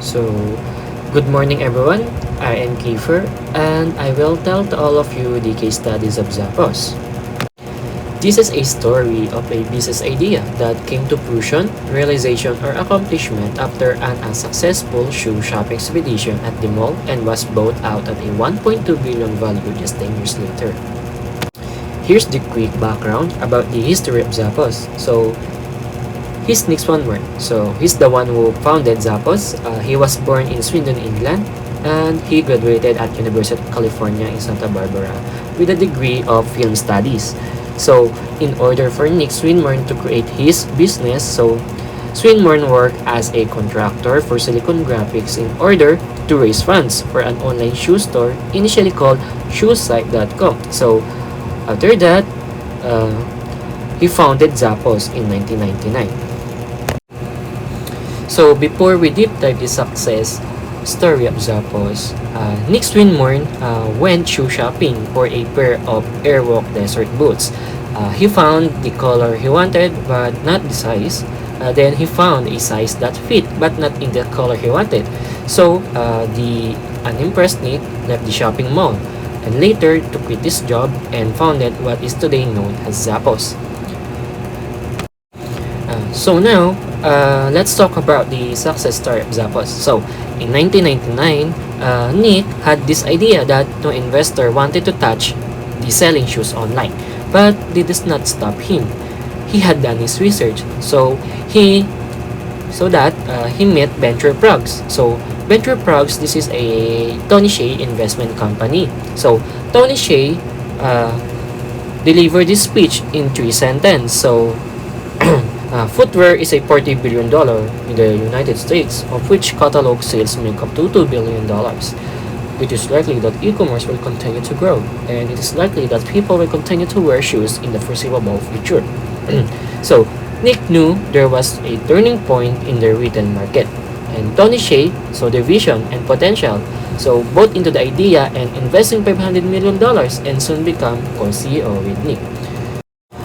So, good morning everyone. I am Kiefer and I will tell to all of you the case studies of Zappos. This is a story of a business idea that came to fruition, realization, or accomplishment after an unsuccessful shoe shopping expedition at the mall and was bought out at a 1.2 billion value just 10 years later. Here's the quick background about the history of Zappos. He's Nick Swanborn. He's the one who founded Zappos. He was born in Swindon, England, and he graduated at University of California in Santa Barbara with a degree of film studies. So, in order for Nick Swinburne to create his business, Swinburne worked as a contractor for Silicon Graphics in order to raise funds for an online shoe store initially called shoesite.com. After that, uh, he founded Zappos in 1999. So before we deep dive the success story of Zappos, Nick Swinburne went shoe shopping for a pair of Airwalk Desert boots. He found the color he wanted but not the size. Then he found a size that fit but not in the color he wanted. The unimpressed Nick left the shopping mall and later to quit this job and founded what is today known as Zappos. Let's talk about the success story of Zappos. In 1999, Nick had this idea that no investor wanted to touch the selling shoes online, but this does not stop him. He had done his research, he met Venture Prugs. Venture Prugs, this is a Tony Hsieh investment company. Tony Hsieh delivered this speech in 3 sentences. Footwear is a $40 billion in the United States, of which catalog sales make up to $2 billion. It is likely that e-commerce will continue to grow, and it is likely that people will continue to wear shoes in the foreseeable future. Nick knew there was a turning point in the retail market, and Tony Hsieh saw the vision and potential, bought into the idea and investing $500 million and soon become co-CEO with Nick.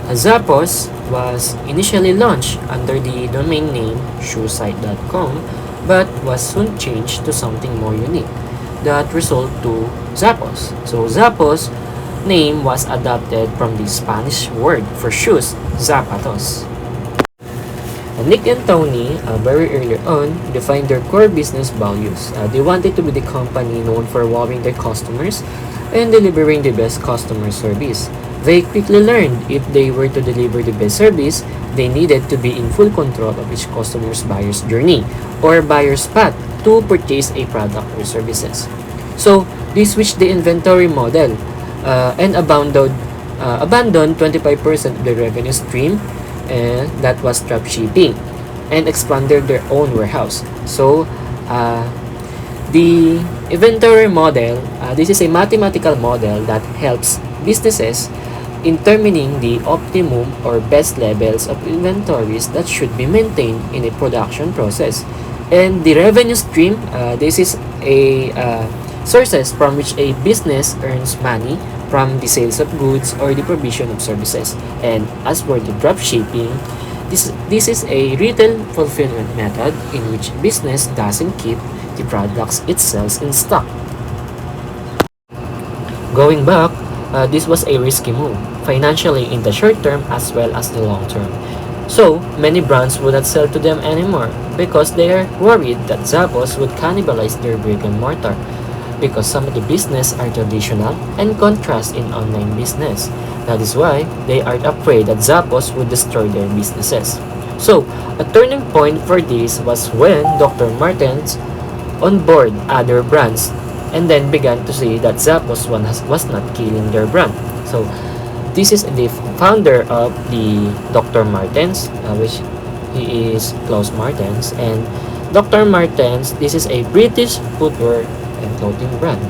Zappos was initially launched under the domain name shoesite.com but was soon changed to something more unique that resulted to Zappos. Zappos name was adopted from the Spanish word for shoes, zapatos. Nick and Tony, very early on, defined their core business values. They wanted to be the company known for wowing their customers and delivering the best customer service. They quickly learned if they were to deliver the best service, they needed to be in full control of each customer's buyer's journey or buyer's path to purchase a product or services. They switched the inventory model and abandoned 25% of the revenue stream, and that was drop shipping, and expanded their own warehouse. The inventory model, this is a mathematical model that helps businesses in determining the optimum or best levels of inventories that should be maintained in a production process. And the revenue stream, this is a sources from which a business earns money from the sales of goods or the provision of services. And as for the drop shipping, this is a retail fulfillment method in which business doesn't keep the products it sells in stock. Going back, this was a risky move, financially in the short term as well as the long term. Many brands would not sell to them anymore because they are worried that Zappos would cannibalize their brick and mortar, because some of the business are traditional and contrast in online business. That is why they are afraid that Zappos would destroy their businesses. A turning point for this was when Dr. Martens onboard other brands and then began to see that Zappos was not killing their brand. This is the founder of the Dr. Martens, which he is Klaus Martens, and Dr. Martens, this is a British footwear and clothing brand.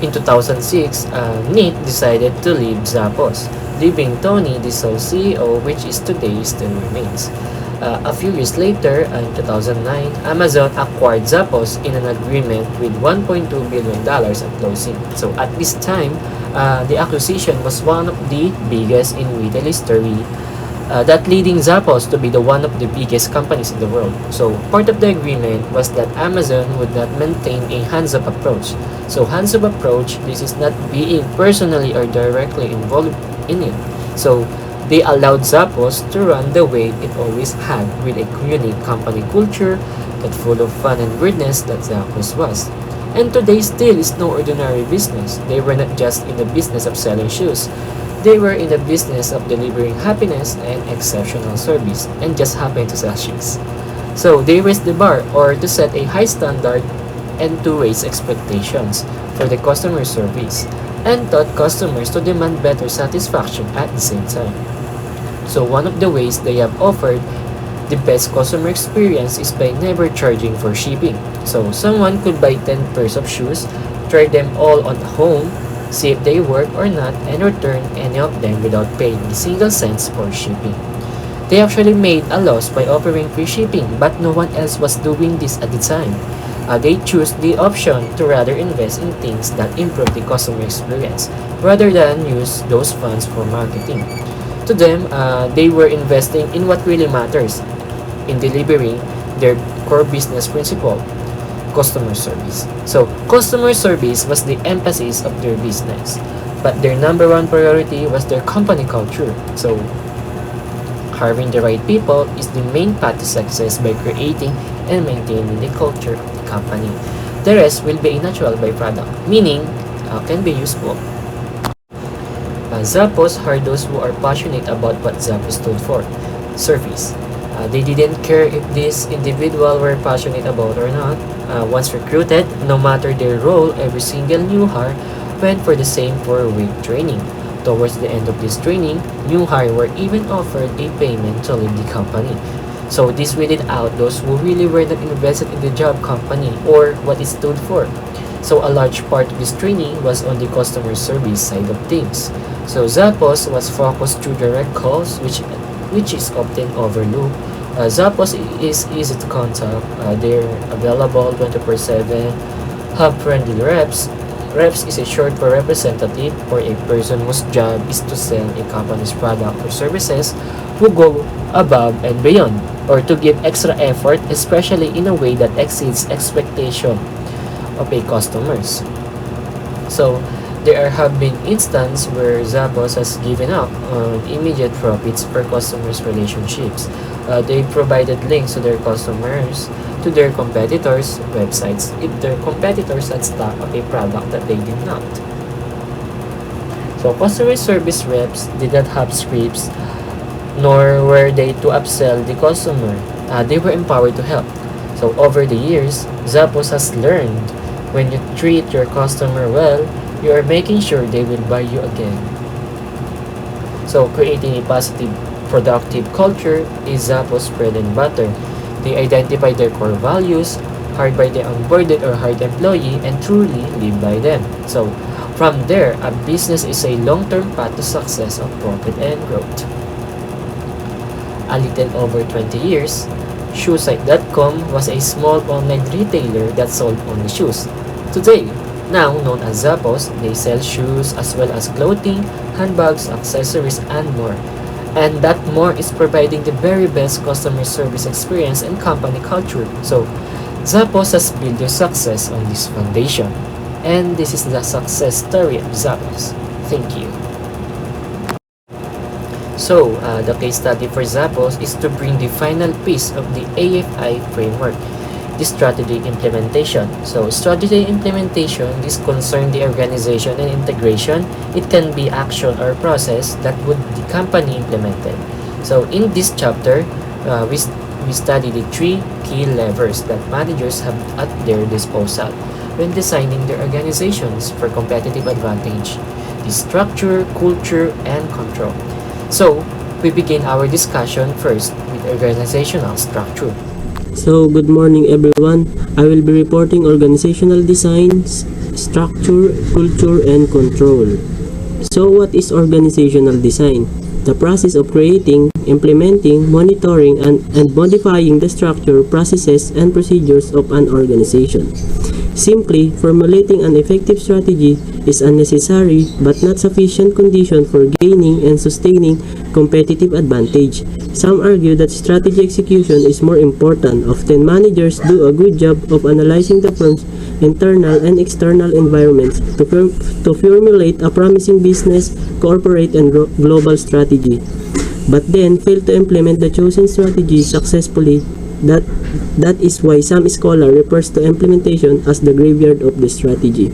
In 2006, Nick decided to leave Zappos, leaving Tony the sole CEO, which is today still remains. A few years later, in 2009, Amazon acquired Zappos in an agreement with $1.2 billion at closing. At this time, the acquisition was one of the biggest in retail history, that leading Zappos to be the one of the biggest companies in the world. So part of the agreement was that Amazon would not maintain a hands-off approach. So hands-off approach, this is not being personally or directly involved in it. So they allowed Zappos to run the way it always had, with a unique company culture that full of fun and weirdness that Zappos was. And today still is no ordinary business. They were not just in the business of selling shoes. They were in the business of delivering happiness and exceptional service, and just happened to sell shoes. So they raised the bar, or to set a high standard and to raise expectations for the customer service, and taught customers to demand better satisfaction at the same time. So one of the ways they have offered the best customer experience is by never charging for shipping. So someone could buy 10 pairs of shoes, try them all on home, see if they work or not, and return any of them without paying a single cent for shipping. They actually made a loss by offering free shipping, but no one else was doing this at the time. They chose the option to rather invest in things that improve the customer experience, rather than use those funds for marketing. To them, they were investing in what really matters, in delivering their core business principle: customer service. So, customer service was the emphasis of their business, but their number one priority was their company culture. So, hiring the right people is the main path to success by creating and maintaining the culture of the company. The rest will be a natural byproduct, meaning can be useful. Zappos hired those who are passionate about what Zappos stood for: service. They didn't care if this individual were passionate about or not. Once recruited, no matter their role, every single new hire went for the same 4-week training. Towards the end of this training, new hire were even offered a payment to leave the company. So this weeded out those who really were not invested in the job company or what it stood for. So a large part of this training was on the customer service side of things. So Zappos was focused through direct calls, which is often overlooked. Zappos is easy to contact. They're available 24/7. Have friendly reps. Reps is a short for representative, or a person whose job is to sell a company's product or services, who go above and beyond, or to give extra effort, especially in a way that exceeds expectation of a customers. So there have been instances where Zappos has given up on immediate profits for customers' relationships. They provided links to their customers to their competitors' websites if their competitors had stock of a product that they did not. So customer service reps did not have scripts, nor were they to upsell the customer. They were empowered to help. So over the years, Zappos has learned, when you treat your customer well, you are making sure they will buy you again. So creating a positive, productive culture is Zappos' bread and butter. They identify their core values, hired by the onboarded or hired employee, and truly live by them. So from there, a business is a long-term path to success of profit and growth. A little over 20 years, Shoesite.com was a small online retailer that sold only shoes. Today, now known as Zappos, they sell shoes as well as clothing, handbags, accessories, and more. And that more is providing the very best customer service experience and company culture. So, Zappos has built their success on this foundation. And this is the success story of Zappos. Thank you. So, the case study for Zappos is to bring the final piece of the AFI framework, the strategy implementation. So, strategy implementation is concerned the organization and integration. It can be action or process that would the company implemented. So, in this chapter, we study the 3 key levers that managers have at their disposal when designing their organizations for competitive advantage: the structure, culture, and control. So, we begin our discussion first with organizational structure. So, good morning everyone. I will be reporting organizational designs, structure, culture, and control. So, what is organizational design? The process of creating, implementing, monitoring, and modifying the structure, processes, and procedures of an organization. Simply, formulating an effective strategy is a necessary but not sufficient condition for gaining and sustaining competitive advantage. Some argue that strategy execution is more important. Often, managers do a good job of analyzing the firm's internal and external environments to formulate a promising business, corporate, and global strategy, but then fail to implement the chosen strategy successfully. That is why some scholar refers to implementation as the graveyard of the strategy.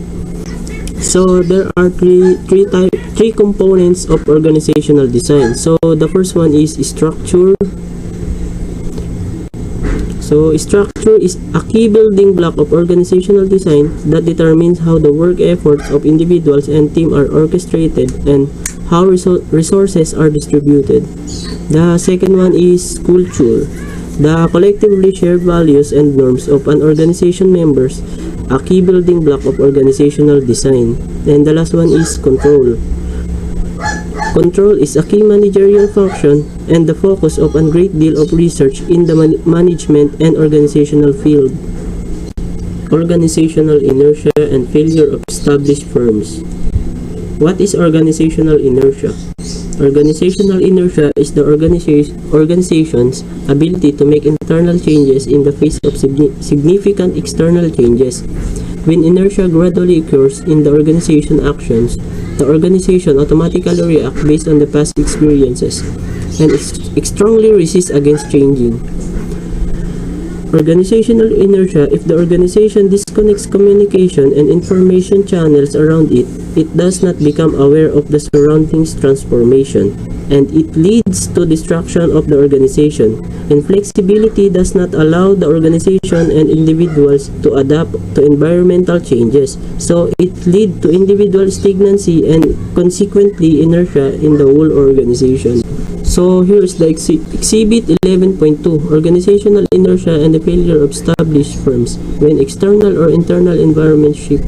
So there are three components of organizational design. So the first one is structure. So structure is a key building block of organizational design that determines how the work efforts of individuals and team are orchestrated and how resources are distributed. The second one is culture. The collectively shared values and norms of an organization members, a key building block of organizational design. And the last one is control. Control is a key managerial function and the focus of a great deal of research in the management and organizational field. Organizational inertia and failure of established firms. What is organizational inertia? Organizational inertia is the organization's ability to make internal changes in the face of significant external changes. When inertia gradually occurs in the organization actions, the organization automatically reacts based on the past experiences and strongly resists against changing. Organizational inertia: if the organization disconnects communication and information channels around it, it does not become aware of the surroundings transformation, and it leads to destruction of the organization. Inflexibility does not allow the organization and individuals to adapt to environmental changes, so it leads to individual stagnancy and consequently inertia in the whole organization. So here is the exhibit 11.2, organizational inertia and the failure of established firms when external or internal environments shift.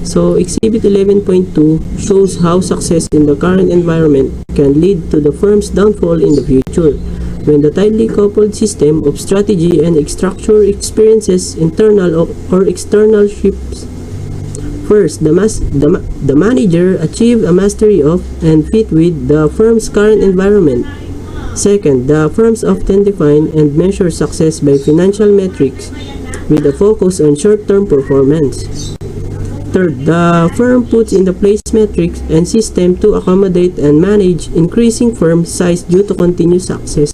So exhibit 11.2 shows how success in the current environment can lead to the firm's downfall in the future. When the tightly coupled system of strategy and structure experiences internal or external shifts. First, the manager achieved a mastery of and fit with the firm's current environment. Second, the firms often define and measure success by financial metrics with a focus on short-term performance. Third, the firm puts in place metrics and system to accommodate and manage increasing firm size due to continued success.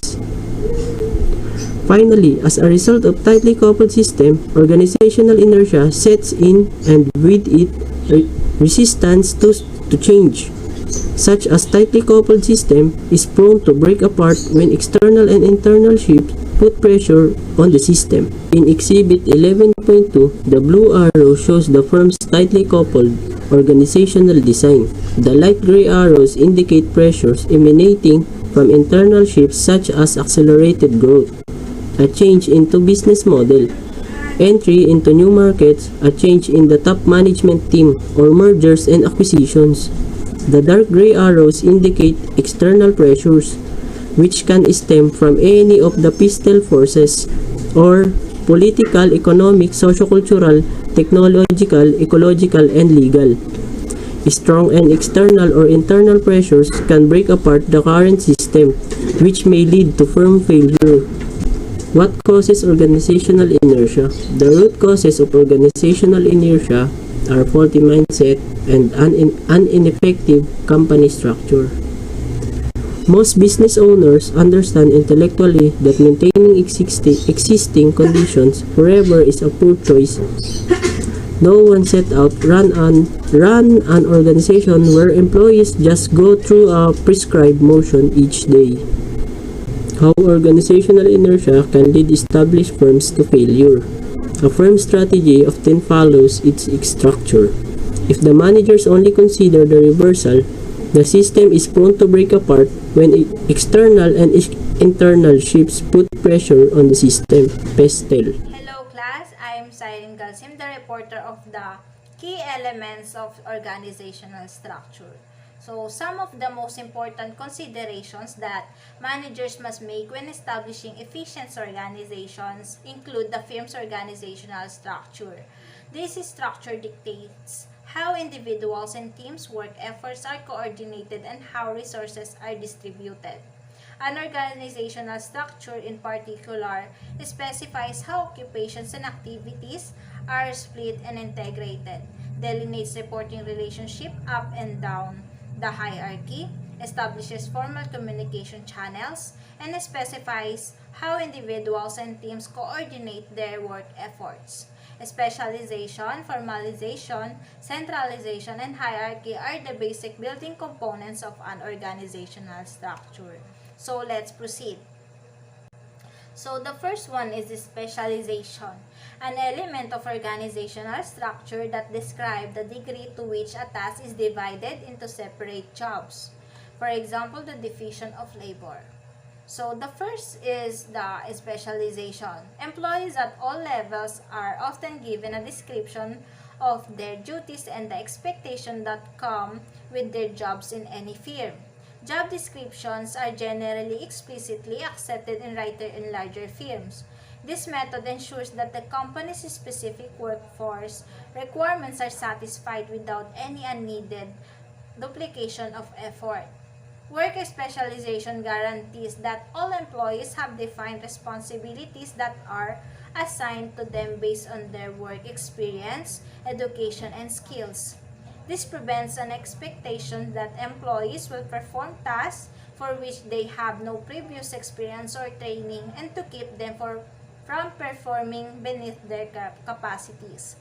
Finally, as a result of tightly coupled system, organizational inertia sets in and with it resistance to change. Such a tightly coupled system is prone to break apart when external and internal shifts put pressure on the system. In Exhibit 11.2, the blue arrow shows the firm's tightly coupled organizational design. The light gray arrows indicate pressures emanating from internal shifts such as accelerated growth, a change into business model, entry into new markets, a change in the top management team, or mergers and acquisitions. The dark gray arrows indicate external pressures, which can stem from any of the pistil forces, or political, economic, sociocultural, technological, ecological, and legal. Strong and external or internal pressures can break apart the current system, which may lead to firm failure. What causes organizational inertia? The root causes of organizational inertia are faulty mindset and an ineffective company structure. Most business owners understand intellectually that maintaining existing conditions forever is a poor choice. No one set out run an organization where employees just go through a prescribed motion each day. How organizational inertia can lead established firms to failure. A firm's strategy often follows its structure. If the managers only consider the reversal, the system is prone to break apart when external and internal shifts put pressure on the system. Pestel. Hello class, I am Siren Galsim, the reporter of the key elements of organizational structure. So, some of the most important considerations that managers must make when establishing efficient organizations include the firm's organizational structure. This structure dictates how individuals and teams' work efforts are coordinated and how resources are distributed. An organizational structure in particular specifies how occupations and activities are split and integrated, delineates reporting relationship up and down the hierarchy, establishes formal communication channels, and specifies how individuals and teams coordinate their work efforts. Specialization, formalization, centralization, and hierarchy are the basic building components of an organizational structure. So let's proceed. So the first one is specialization, an element of organizational structure that describes the degree to which a task is divided into separate jobs. For example, the division of labor. So the first is the specialization. Employees at all levels are often given a description of their duties and the expectation that come with their jobs in any firm. Job descriptions are generally explicitly accepted in larger firms. This method ensures that the company's specific workforce requirements are satisfied without any unneeded duplication of effort. Work specialization guarantees that all employees have defined responsibilities that are assigned to them based on their work experience, education, and skills. This prevents an expectation that employees will perform tasks for which they have no previous experience or training and to keep them from performing beneath their capacities.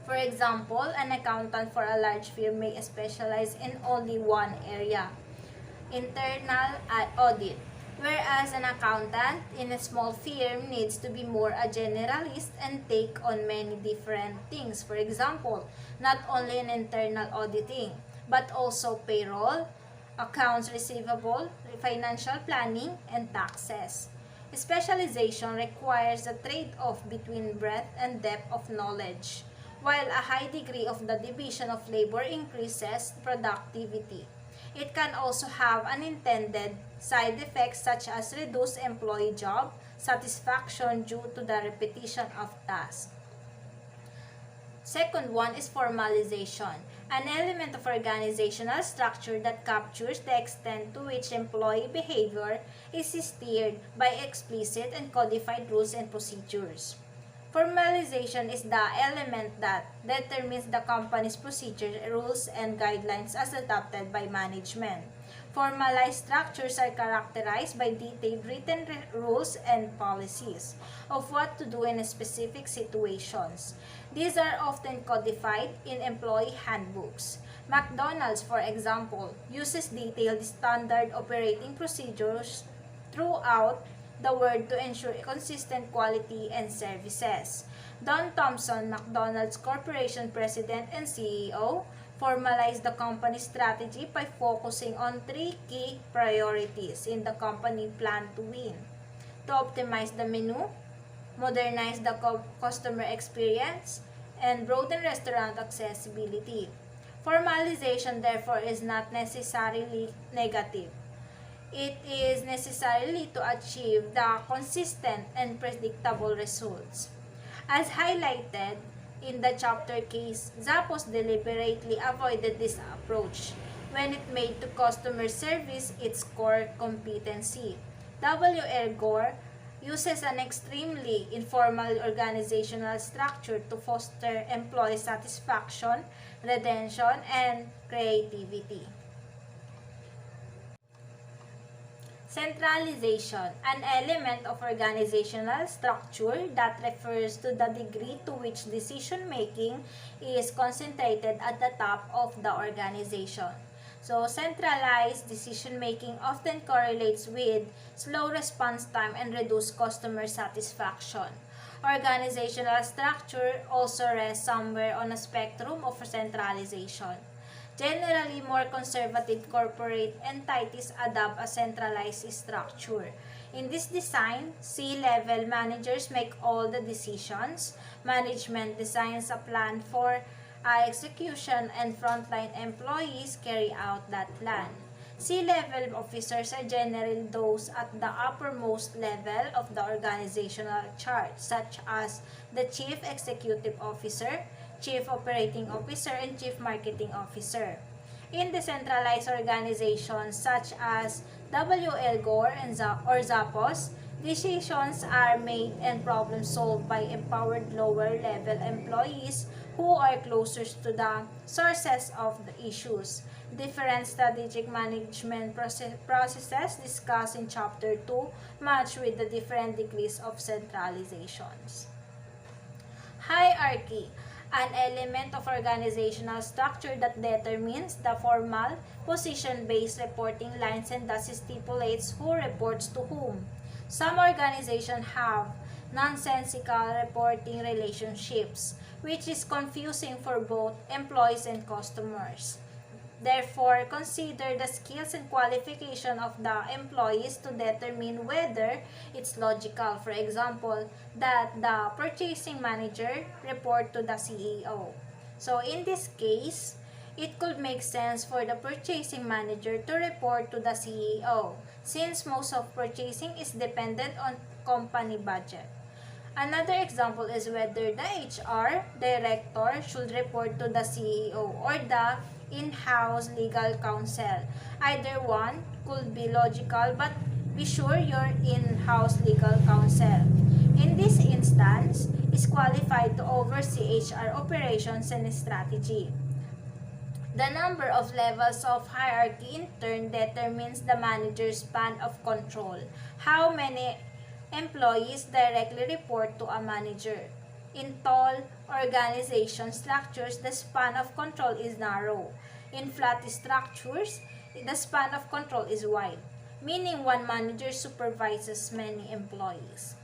For example, an accountant for a large firm may specialize in only one area, internal audit, whereas an accountant in a small firm needs to be more a generalist and take on many different things. For example, not only in internal auditing, but also payroll, accounts receivable, financial planning, and taxes. Specialization requires a trade-off between breadth and depth of knowledge, while a high degree of the division of labor increases productivity. It can also have unintended side effects such as reduced employee job satisfaction due to the repetition of tasks. Second one is formalization, an element of organizational structure that captures the extent to which employee behavior is steered by explicit and codified rules and procedures. Formalization is the element that determines the company's procedures, rules, and guidelines as adopted by management. Formalized structures are characterized by detailed written rules and policies of what to do in specific situations. These are often codified in employee handbooks. McDonald's, for example, uses detailed standard operating procedures throughout the world to ensure consistent quality and services. Don Thompson, McDonald's Corporation President and CEO, formalized the company's strategy by focusing on three key priorities in the company plan to win: to optimize the menu, modernize the customer experience, and broaden restaurant accessibility. Formalization, therefore, is not necessarily negative. It is necessarily to achieve the consistent and predictable results. As highlighted in the chapter case, Zappos deliberately avoided this approach when it made to customer service its core competency. W.R. Gore uses an extremely informal organizational structure to foster employee satisfaction, retention, and creativity. Centralization, an element of organizational structure that refers to the degree to which decision-making is concentrated at the top of the organization. So, centralized decision-making often correlates with slow response time and reduced customer satisfaction. Organizational structure also rests somewhere on a spectrum of centralization. Generally, more conservative corporate entities adopt a centralized structure. In this design, C-level managers make all the decisions. Management designs a plan for execution, and frontline employees carry out that plan. C-level officers are generally those at the uppermost level of the organizational chart, such as the Chief Executive Officer, Chief Operating Officer, and Chief Marketing Officer. In decentralized organizations such as WL Gore or Zappos, decisions are made and problems solved by empowered lower-level employees who are closer to the sources of the issues. Different strategic management processes discussed in Chapter 2 match with the different degrees of centralizations. Hierarchy, an element of organizational structure that determines the formal, position-based reporting lines and thus stipulates who reports to whom. Some organizations have nonsensical reporting relationships, which is confusing for both employees and customers. Therefore, consider the skills and qualification of the employees to determine whether it's logical. For example, that the purchasing manager report to the CEO. So in this case, it could make sense for the purchasing manager to report to the CEO, since most of purchasing is dependent on company budget. Another example is whether the HR director should report to the CEO or the in-house legal counsel. Either one could be logical, but be sure your in-house legal counsel, in this instance, is qualified to oversee HR operations and strategy. The number of levels of hierarchy in turn determines the manager's span of control. How many employees directly report to a manager? In tall organization structures, the span of control is narrow. In flat structures, the span of control is wide, meaning one manager supervises many employees.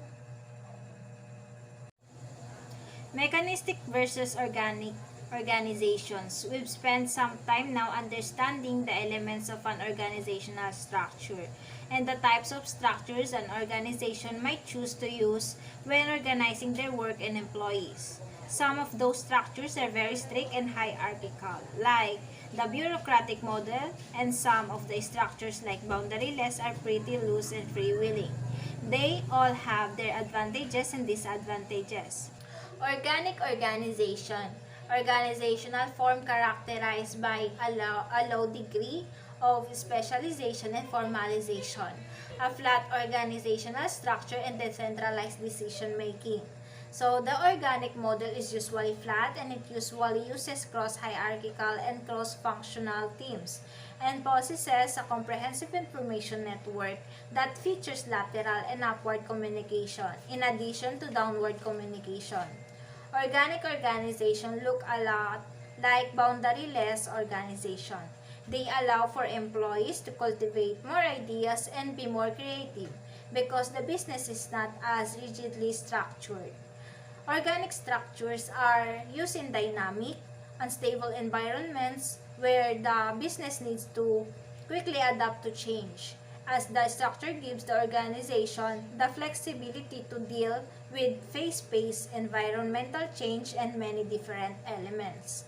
Mechanistic versus organic organizations. We've spent some time now understanding the elements of an organizational structure and the types of structures an organization might choose to use when organizing their work and employees. Some of those structures are very strict and hierarchical, like the bureaucratic model, and some of the structures like boundaryless are pretty loose and freewheeling. They all have their advantages and disadvantages. Organic organization. Organizational form characterized by a low degree of specialization and formalization, a flat organizational structure, and decentralized decision making. So the organic model is usually flat and it usually uses cross-hierarchical and cross-functional teams and possesses a comprehensive information network that features lateral and upward communication in addition to downward communication. Organic organization look a lot like boundaryless organization. They allow for employees to cultivate more ideas and be more creative because the business is not as rigidly structured. Organic structures are used in dynamic, unstable environments where the business needs to quickly adapt to change, as the structure gives the organization the flexibility to deal with fast-paced environmental change and many different elements.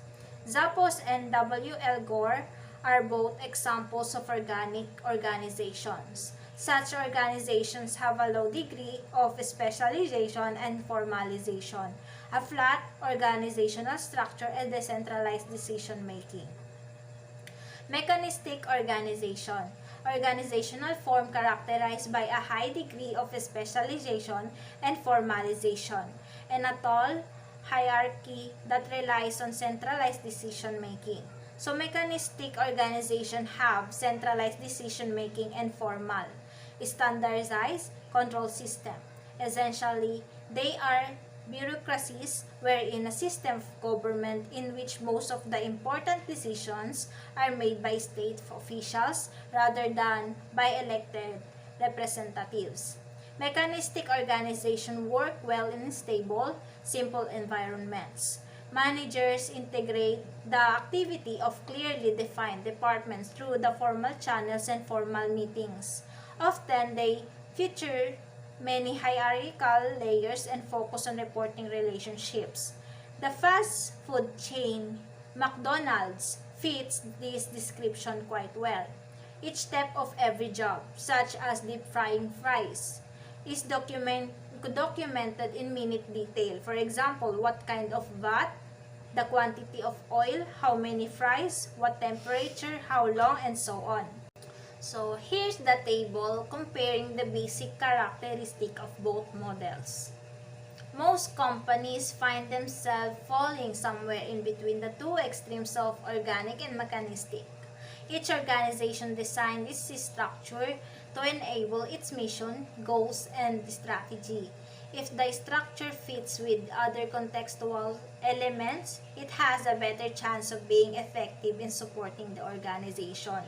Zappos and WL Gore are both examples of organic organizations. Such organizations have a low degree of specialization and formalization, a flat organizational structure, and decentralized decision-making. Mechanistic organization. Organizational form characterized by a high degree of specialization and formalization, and a tall hierarchy that relies on centralized decision-making. So mechanistic organizations have centralized decision-making and formal, standardized control system. Essentially, they are bureaucracies wherein a system of government in which most of the important decisions are made by state officials rather than by elected representatives. Mechanistic organizations work well in stable, simple environments. Managers integrate the activity of clearly defined departments through the formal channels and formal meetings. Often, they feature many hierarchical layers and focus on reporting relationships. The fast food chain McDonald's fits this description quite well. Each step of every job, such as deep frying fries, is documented in minute detail. For example, what kind of vat, the quantity of oil, how many fries, what temperature, how long, and so on. So here's the table comparing the basic characteristic of both models. Most companies find themselves falling somewhere in between the two extremes of organic and mechanistic. Each organization designed its structure to enable its mission, goals, and strategy. If the structure fits with other contextual elements, it has a better chance of being effective in supporting the organization.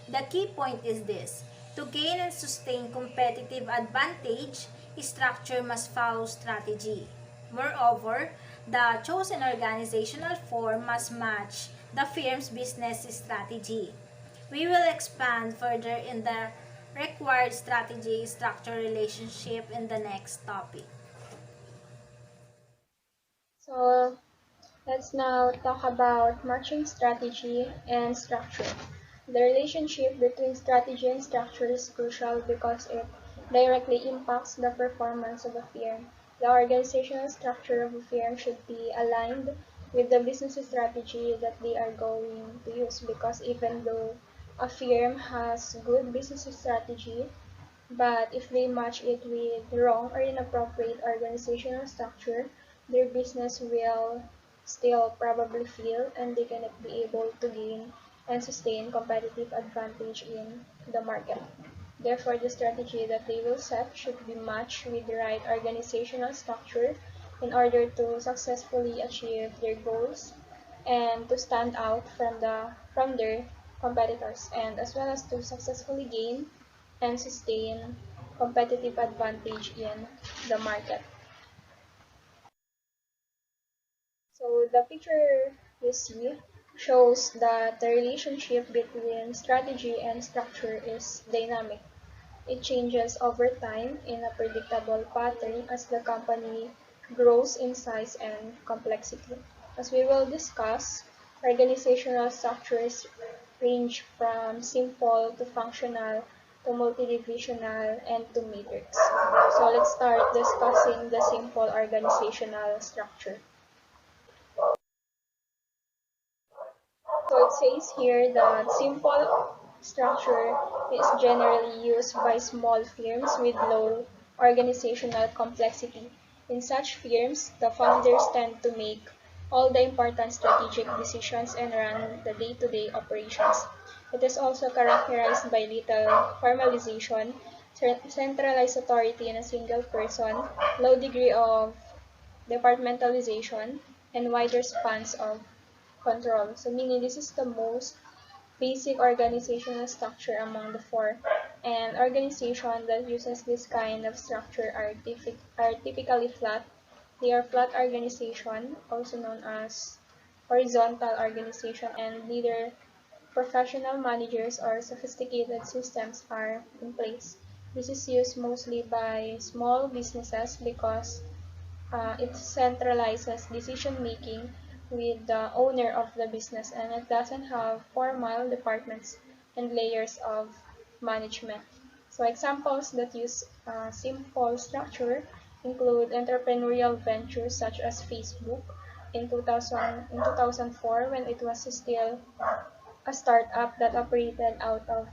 The key point is this: to gain and sustain competitive advantage, structure must follow strategy. Moreover, the chosen organizational form must match the firm's business strategy. We will expand further in the required strategy-structure relationship in the next topic. So let's now talk about matching strategy and structure. The relationship between strategy and structure is crucial because it directly impacts the performance of a firm. The organizational structure of a firm should be aligned with the business strategy that they are going to use, because even though a firm has good business strategy, but if they match it with wrong or inappropriate organizational structure, their business will still probably fail and they cannot be able to gain and sustain competitive advantage in the market. Therefore, the strategy that they will set should be matched with the right organizational structure in order to successfully achieve their goals and to stand out from their competitors, and as well as to successfully gain and sustain competitive advantage in the market. So the picture you see shows that the relationship between strategy and structure is dynamic. It changes over time in a predictable pattern as the company grows in size and complexity. As we will discuss, organizational structures range from simple to functional to multidivisional and to matrix. So let's start discussing the simple organizational structure. So it says here that simple structure is generally used by small firms with low organizational complexity. In such firms, the founders tend to make all the important strategic decisions and run the day-to-day operations. It is also characterized by little formalization, centralized authority in a single person, low degree of departmentalization, and wider spans of control. So meaning this is the most basic organizational structure among the four. And organizations that uses this kind of structure are typically flat. They are flat organization, also known as horizontal organization, and neither professional managers or sophisticated systems are in place. This is used mostly by small businesses because it centralizes decision making with the owner of the business, and it doesn't have formal departments and layers of management. So examples that use simple structure include entrepreneurial ventures such as Facebook in 2004, when it was still a startup that operated out of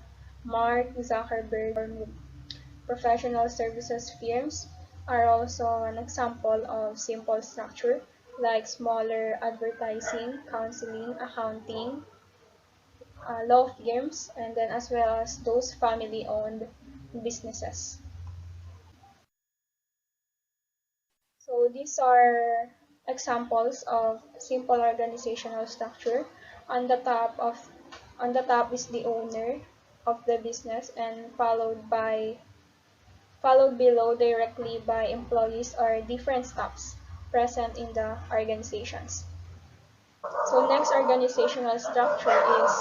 Mark Zuckerberg. Professional services firms are also an example of simple structure, like smaller advertising, counseling, accounting, law firms, and then as well as those family-owned businesses. So these are examples of simple organizational structure. On the top of on the top is the owner of the business, and followed below directly by employees or different staffs present in the organizations. So next organizational structure is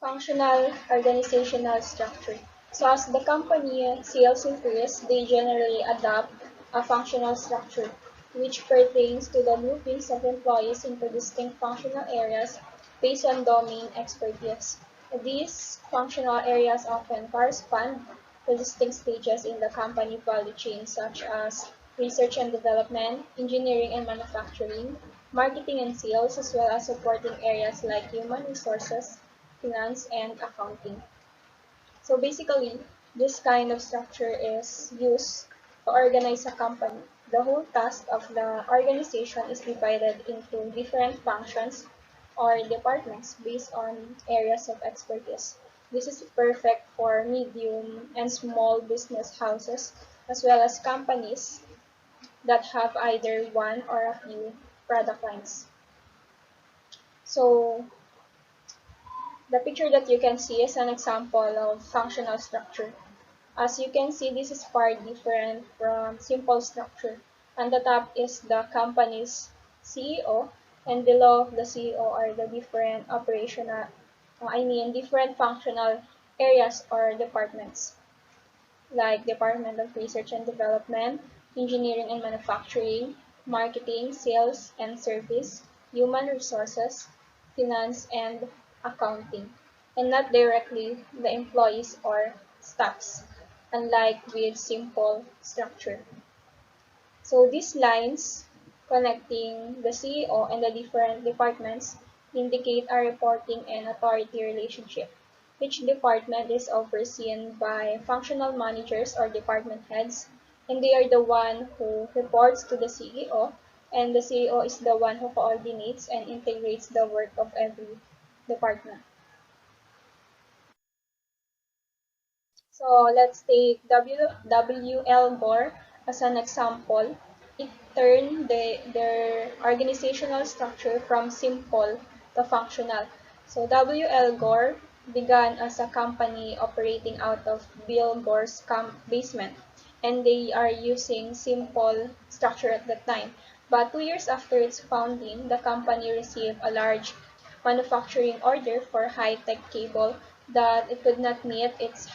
functional organizational structure. So as the company sales increase, they generally adopt a functional structure. which pertains to the groupings of employees into distinct functional areas based on domain expertise. These functional areas often correspond to distinct stages in the company value chain, such as research and development, engineering and manufacturing, marketing and sales, as well as supporting areas like human resources, finance, and accounting. So basically, this kind of structure is used to organize a company. The whole task of the organization is divided into different functions or departments based on areas of expertise. This is perfect for medium and small business houses as well as companies that have either one or a few product lines. So the picture that you can see is an example of functional structure. As you can see, this is far different from simple structure. On the top is the company's CEO, and below the CEO are the different different functional areas or departments, like Department of Research and Development, Engineering and Manufacturing, Marketing, Sales and Service, Human Resources, Finance, and Accounting, and not directly the employees or staffs, unlike with simple structure. So these lines connecting the CEO and the different departments indicate a reporting and authority relationship. Each department is overseen by functional managers or department heads, and they are the one who reports to the CEO, and the CEO is the one who coordinates and integrates the work of every department. So let's take W. L. Gore as an example. It turned their organizational structure from simple to functional. So W. L. Gore began as a company operating out of Bill Gore's basement, and they are using simple structure at that time. But 2 years after its founding, the company received a large manufacturing order for high-tech cable that it could not meet its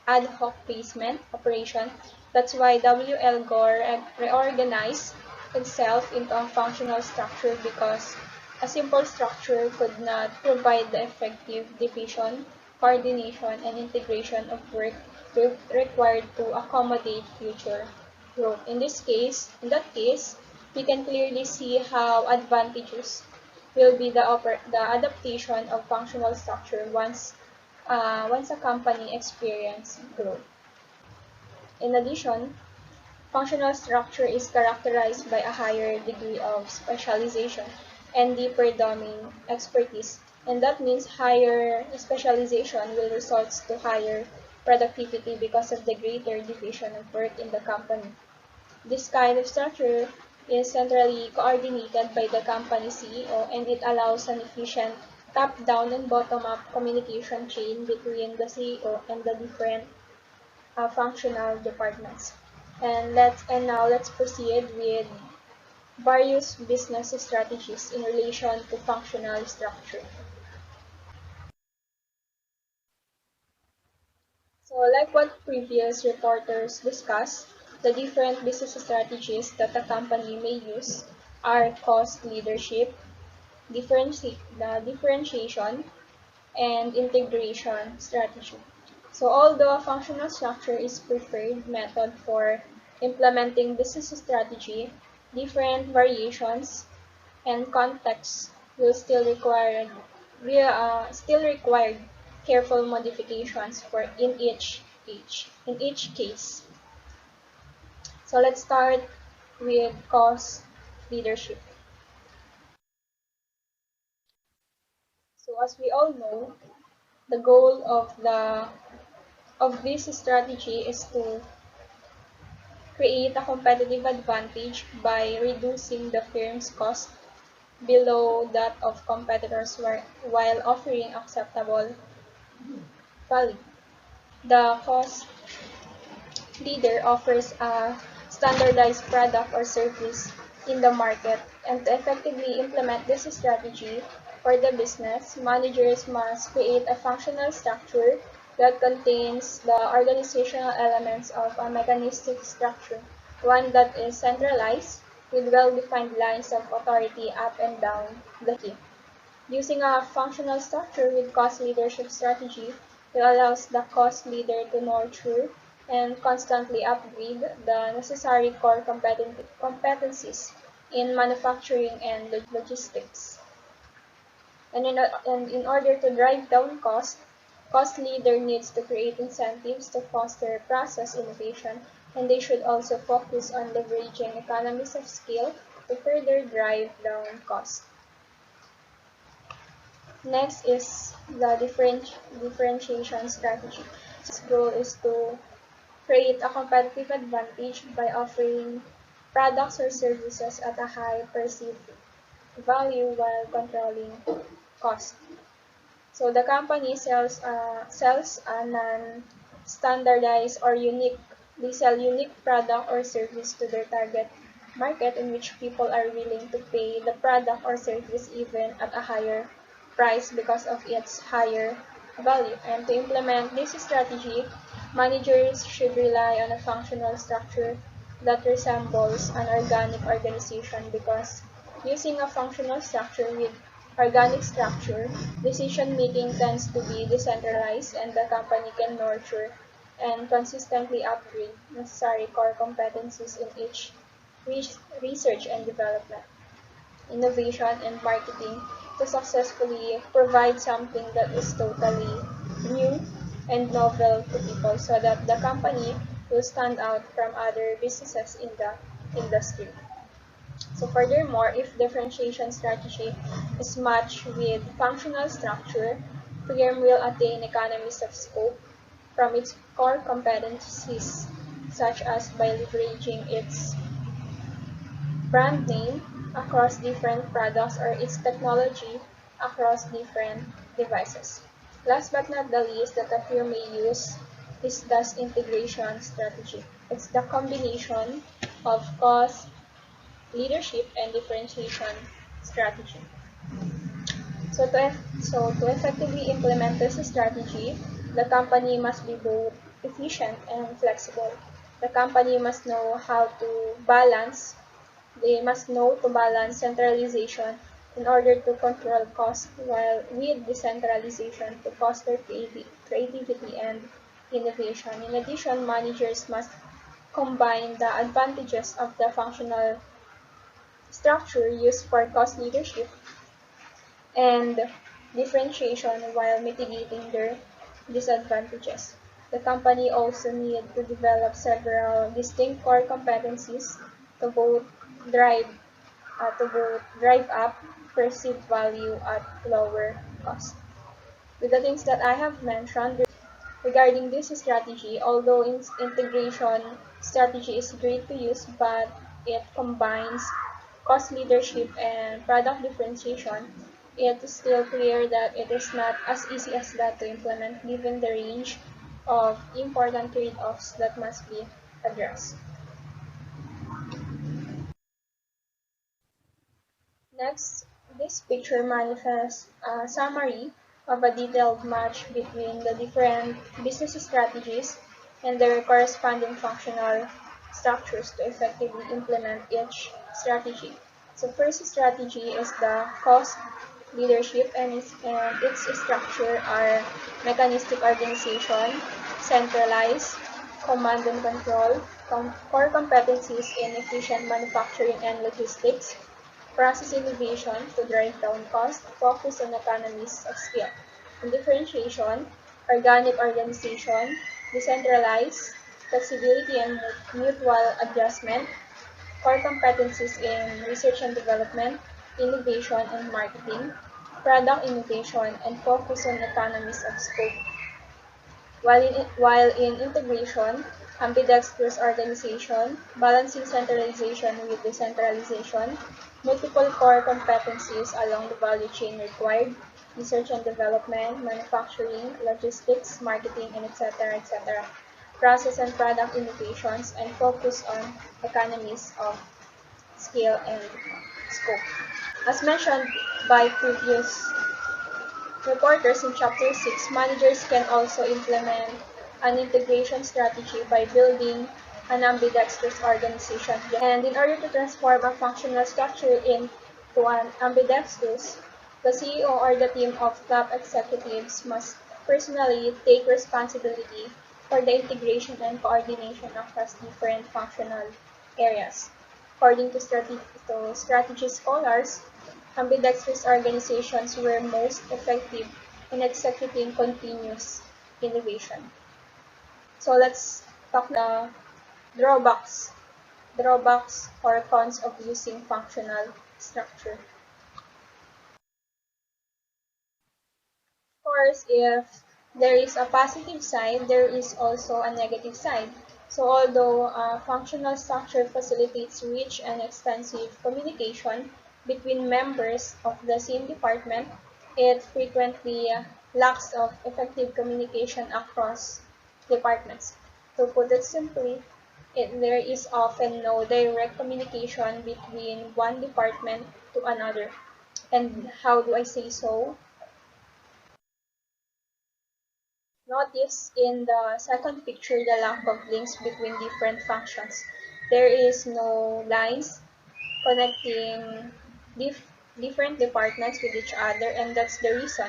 ad hoc basement operation. That's why W. L. Gore reorganized itself into a functional structure because a simple structure could not provide the effective division, coordination, and integration of work required to accommodate future growth. In that case, we can clearly see how advantageous will be the adaptation of functional structure once a company experiences growth. In addition, functional structure is characterized by a higher degree of specialization and deeper domain expertise, and that means higher specialization will result to higher productivity because of the greater division of work in the company. This kind of structure is centrally coordinated by the company CEO, and it allows an efficient top-down and bottom-up communication chain between the CEO and the different functional departments. And now let's proceed with various business strategies in relation to functional structure. So like what previous reporters discussed, the different business strategies that a company may use are cost leadership, the differentiation, and integration strategy. So although a functional structure is preferred method for implementing business strategy, different variations and contexts will still require careful modifications for in each case. So let's start with cost leadership. So as we all know, the goal of this strategy is to create a competitive advantage by reducing the firm's cost below that of competitors while offering acceptable value. The cost leader offers a standardized product or service in the market, and to effectively implement this strategy for the business, managers must create a functional structure that contains the organizational elements of a mechanistic structure. one that is centralized with well-defined lines of authority up and down the team. Using a functional structure with cost leadership strategy, it allows the cost leader to nurture and constantly upgrade the necessary core competencies in manufacturing and logistics. And in order to drive down cost leader needs to create incentives to foster process innovation, and they should also focus on leveraging economies of scale to further drive down cost. Next is the differentiation strategy. Its goal is to create a competitive advantage by offering products or services at a high perceived value while controlling cost. So the company sells a non-standardized or unique. They sell unique product or service to their target market in which people are willing to pay the product or service even at a higher price because of its higher value. And to implement this strategy, managers should rely on a functional structure that resembles an organic organization, because using a functional structure with organic structure, decision-making tends to be decentralized and the company can nurture and consistently upgrade necessary core competencies in each research and development, innovation, and marketing to successfully provide something that is totally new and novel to people so that the company will stand out from other businesses in the industry. So furthermore, if differentiation strategy is matched with functional structure, firm will attain economies of scope from its core competencies, such as by leveraging its brand name across different products or its technology across different devices. Last but not the least that a firm may use is thus integration strategy. It's the combination of cost, leadership, and differentiation strategy. So to effectively implement this strategy, the company must be both efficient and flexible. The company must know how to balance, they must know to balance centralization in order to control cost, while with decentralization to foster creativity and innovation. In addition, managers must combine the advantages of the functional structure used for cost leadership and differentiation while mitigating their disadvantages. The company also needs to develop several distinct core competencies to both drive drive up perceived value at lower cost. With the things that I have mentioned regarding this strategy, although integration strategy is great to use, but it combines cost leadership and product differentiation, it is still clear that it is not as easy as that to implement given the range of important trade-offs that must be addressed. Next, this picture manifests a summary of a detailed match between the different business strategies and their corresponding functional structures to effectively implement each strategy. So first strategy is the cost leadership, and its structure are mechanistic organization, centralized, command and control, core competencies in efficient manufacturing and logistics, process innovation to drive down cost, focus on economies of scale. In differentiation, organic organization, decentralized, flexibility and mutual adjustment, core competencies in research and development, innovation and marketing, product innovation, and focus on economies of scope. While in integration, ambidextrous organization, balancing centralization with decentralization, multiple core competencies along the value chain required, research and development, manufacturing, logistics, marketing, and etc., etc., process and product innovations, and focus on economies of scale and scope. As mentioned by previous reporters in Chapter 6, managers can also implement an integration strategy by building an ambidextrous organization. And in order to transform a functional structure into an ambidextrous, the CEO or the team of top executives must personally take responsibility for the integration and coordination across different functional areas. According to strategy scholars, ambidextrous organizations were most effective in executing continuous innovation. So let's talk the drawbacks or cons of using functional structure. Of course, if there is a positive side, there is also a negative side. So although functional structure facilitates rich and extensive communication between members of the same department, it frequently lacks of effective communication across departments. To put it simply, there is often no direct communication between one department to another. And how do I say so? Notice in the second picture the lack of links between different functions. There is no lines connecting different departments with each other, and that's the reason.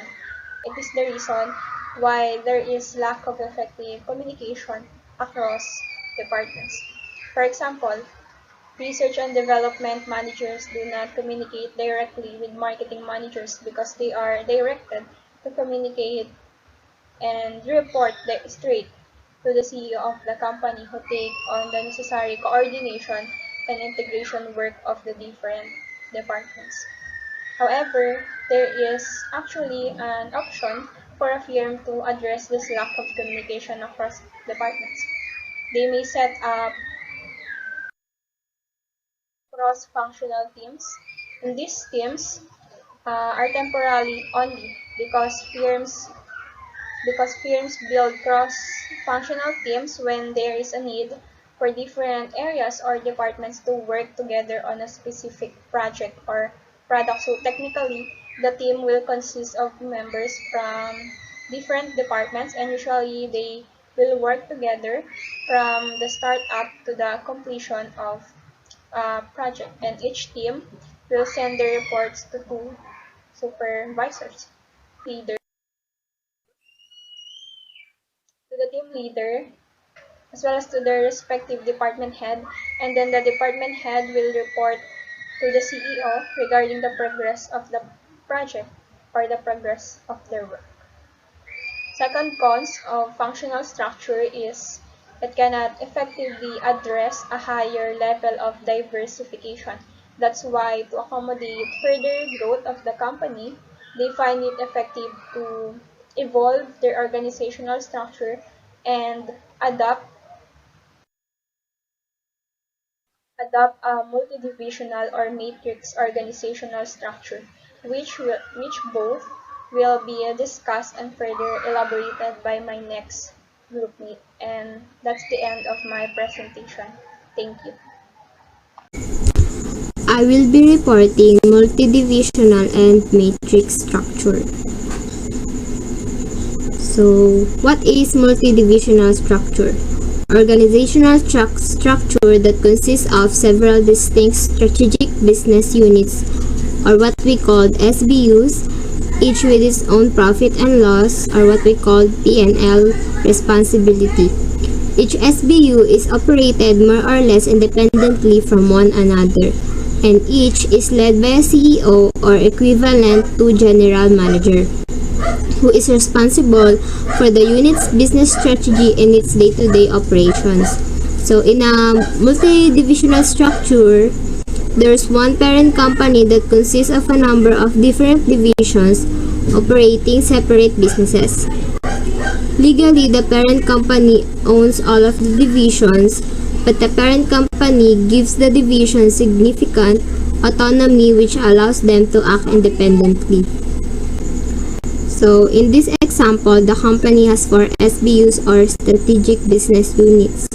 It is the reason why there is lack of effective communication across departments. For example, research and development managers do not communicate directly with marketing managers because they are directed to communicate and report straight to the CEO of the company who take on the necessary coordination and integration work of the different departments. However, there is actually an option for a firm to address this lack of communication across departments. They may set up cross-functional teams, and these teams are temporarily only because firms build cross-functional teams when there is a need for different areas or departments to work together on a specific project or product. So technically, the team will consist of members from different departments, and usually they will work together from the start up to the completion of a project. And each team will send their reports to two supervisors, leaders, to the team leader as well as to their respective department head, and then the department head will report to the CEO regarding the progress of the project or the progress of their work. Second cons of functional structure is it cannot effectively address a higher level of diversification. That's why to accommodate further growth of the company, they find it effective to evolve their organizational structure and adopt a multidivisional or matrix organizational structure, which both will be discussed and further elaborated by my next groupmate. And that's the end of my presentation. Thank you. I will be reporting multidivisional and matrix structure. So, what is multidivisional structure? Organizational structure that consists of several distinct strategic business units, or what we call SBUs, each with its own profit and loss, or what we call P&L responsibility. Each SBU is operated more or less independently from one another, and each is led by a CEO or equivalent to general manager, who is responsible for the unit's business strategy and its day-to-day operations. So in a multi-divisional structure, there's one parent company that consists of a number of different divisions operating separate businesses. Legally, the parent company owns all of the divisions, but the parent company gives the divisions significant autonomy which allows them to act independently. So, in this example, the company has 4 SBUs or strategic business units,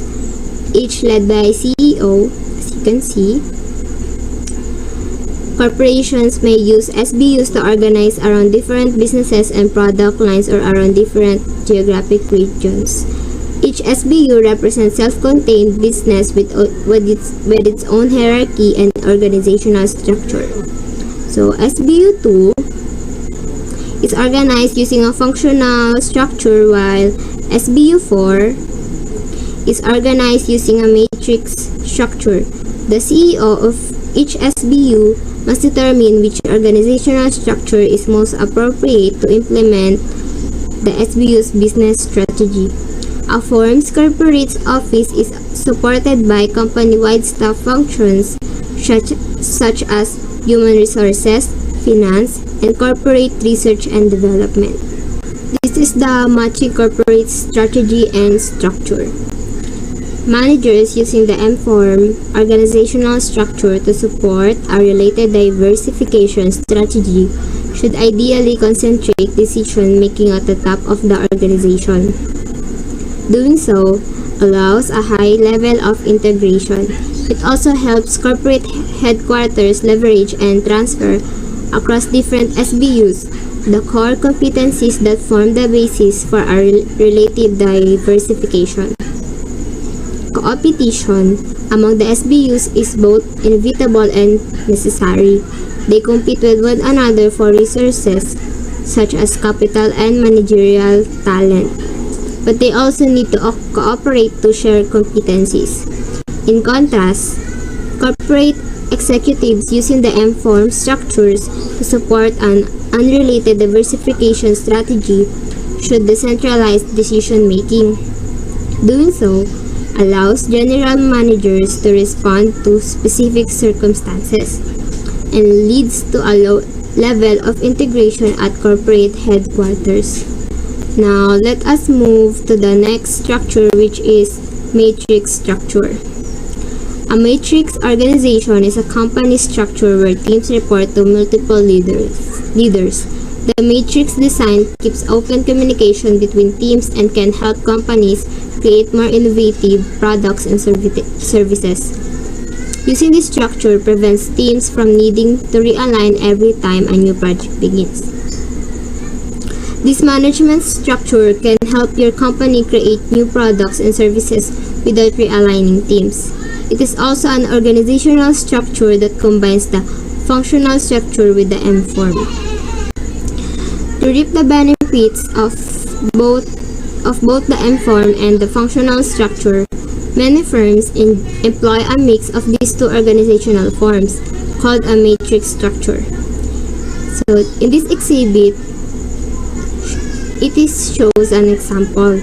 each led by a CEO, as you can see. Corporations may use SBUs to organize around different businesses and product lines or around different geographic regions. Each SBU represents self-contained business with its own hierarchy and organizational structure. So SBU 2 is organized using a functional structure, while SBU 4 is organized using a matrix structure. The CEO of each SBU must determine which organizational structure is most appropriate to implement the SBU's business strategy. A firm's corporate office is supported by company-wide staff functions such as human resources, finance, and corporate research and development. This is the matching corporate strategy and structure. Managers using the M-Form organizational structure to support a related diversification strategy should ideally concentrate decision-making at the top of the organization. Doing so allows a high level of integration. It also helps corporate headquarters leverage and transfer across different SBUs the core competencies that form the basis for a relative diversification. Competition among the SBUs is both inevitable and necessary. They compete with one another for resources such as capital and managerial talent, but they also need to cooperate to share competencies. In contrast, corporate executives using the M-Form structures to support an unrelated diversification strategy should decentralize decision-making. Doing so allows general managers to respond to specific circumstances and leads to a low level of integration at corporate headquarters. Now, let us move to the next structure, which is matrix structure. A matrix organization is a company structure where teams report to multiple leaders. The matrix design keeps open communication between teams and can help companies create more innovative products and services. Using this structure prevents teams from needing to realign every time a new project begins. This management structure can help your company create new products and services without realigning teams. It is also an organizational structure that combines the functional structure with the M-Form. To reap the benefits of both the M-Form and the functional structure, many firms employ a mix of these two organizational forms, called a matrix structure. So, in this exhibit, it shows an example.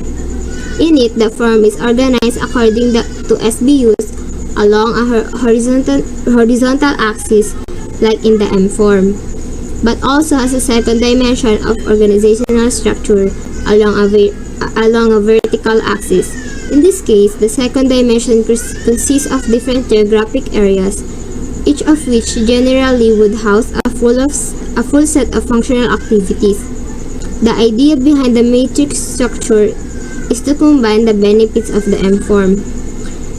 In it, the firm is organized according to SBUs along a horizontal axis like in the M-Form, but also has a second dimension of organizational structure along a vertical axis. In this case, the second dimension consists of different geographic areas, each of which generally would house a full set of functional activities. The idea behind the matrix structure is to combine the benefits of the M-Form,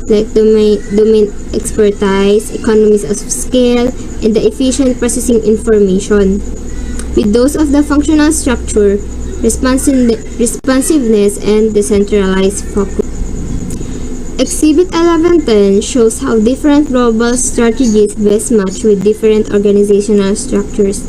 like domain expertise, economies of scale, and the efficient processing information, with those of the functional structure, responsiveness, and decentralized focus. Exhibit 1110 shows how different global strategies best match with different organizational structures.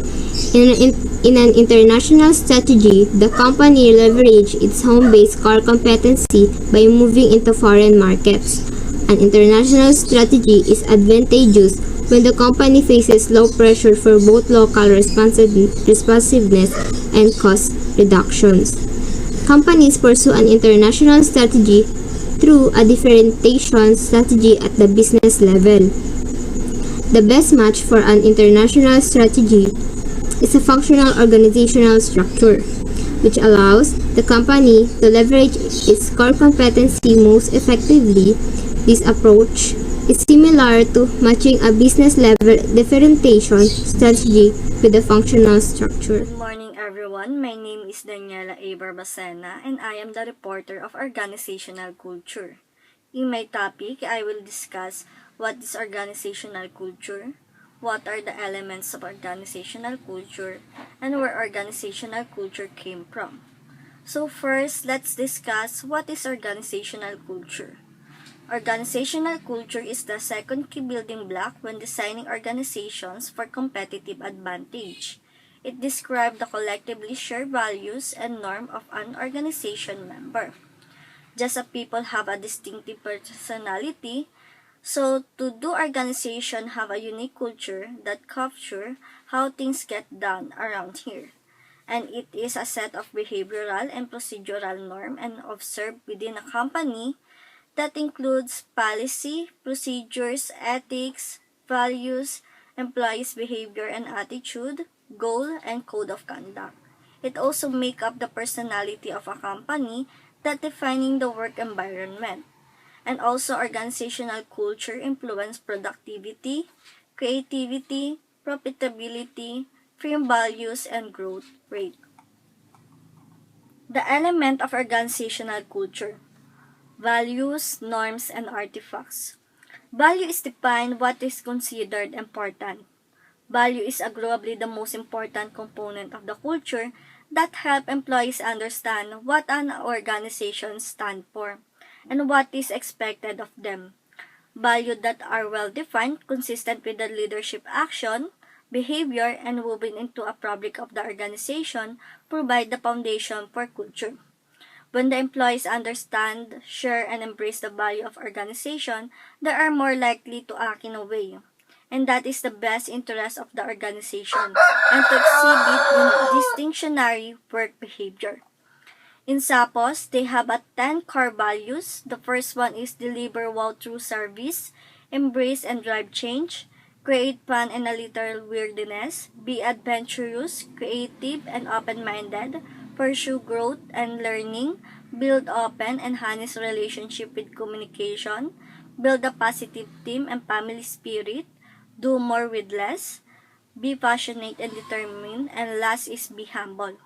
In an international strategy, the company leverages its home-based core competency by moving into foreign markets. An international strategy is advantageous when the company faces low pressure for both local responsiveness and cost reductions. Companies pursue an international strategy through a differentiation strategy at the business level. The best match for an international strategy is a functional organizational structure, which allows the company to leverage its core competency most effectively. This approach is similar to matching a business level differentiation strategy with a functional structure. Good morning, everyone. My name is Daniela A. Barbacena, and I am the reporter of Organizational Culture. In my topic, I will discuss what is organizational culture, what are the elements of organizational culture, and where organizational culture came from. So first, let's discuss what is organizational culture. Organizational culture is the second key building block when designing organizations for competitive advantage. It describes the collectively shared values and norm of an organization member. Just as people have a distinctive personality, so to do organization have a unique culture that capture how things get done around here. And it is a set of behavioral and procedural norm and observed within a company that includes policy, procedures, ethics, values, employees' behavior and attitude, goal, and code of conduct. It also makes up the personality of a company that defining the work environment. And also organizational culture influence productivity, creativity, profitability, firm values, and growth rate. The element of organizational culture: values, norms, and artifacts. Value is defined what is considered important. Value is arguably the most important component of the culture that help employees understand what an organization stands for and what is expected of them. Values that are well defined, consistent with the leadership action, behavior, and woven into a fabric of the organization provide the foundation for culture. When the employees understand, share, and embrace the value of organization, they are more likely to act in a way, and that is the best interest of the organization, and to exhibit distinctionary work behavior. In Sapos, they have a 10 core values. The first one is deliver wow through service, embrace and drive change, create fun and a little weirdness, be adventurous, creative and open-minded, pursue growth and learning, build open and honest relationship with communication, build a positive team and family spirit, do more with less, be passionate and determined, and last is be humble.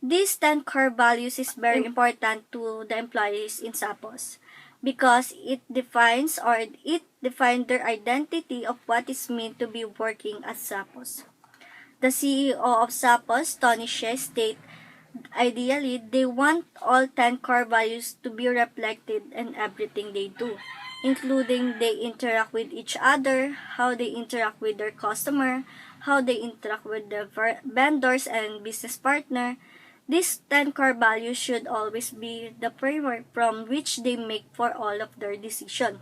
These 10 core values is very important to the employees in Sapos because it defines their identity of what is meant to be working at Sapos. The CEO of Sapos, Tony Hsieh, stated ideally they want all 10 core values to be reflected in everything they do, including they interact with each other, how they interact with their customer, how they interact with their vendors and business partner. These 10 core values should always be the framework from which they make for all of their decisions.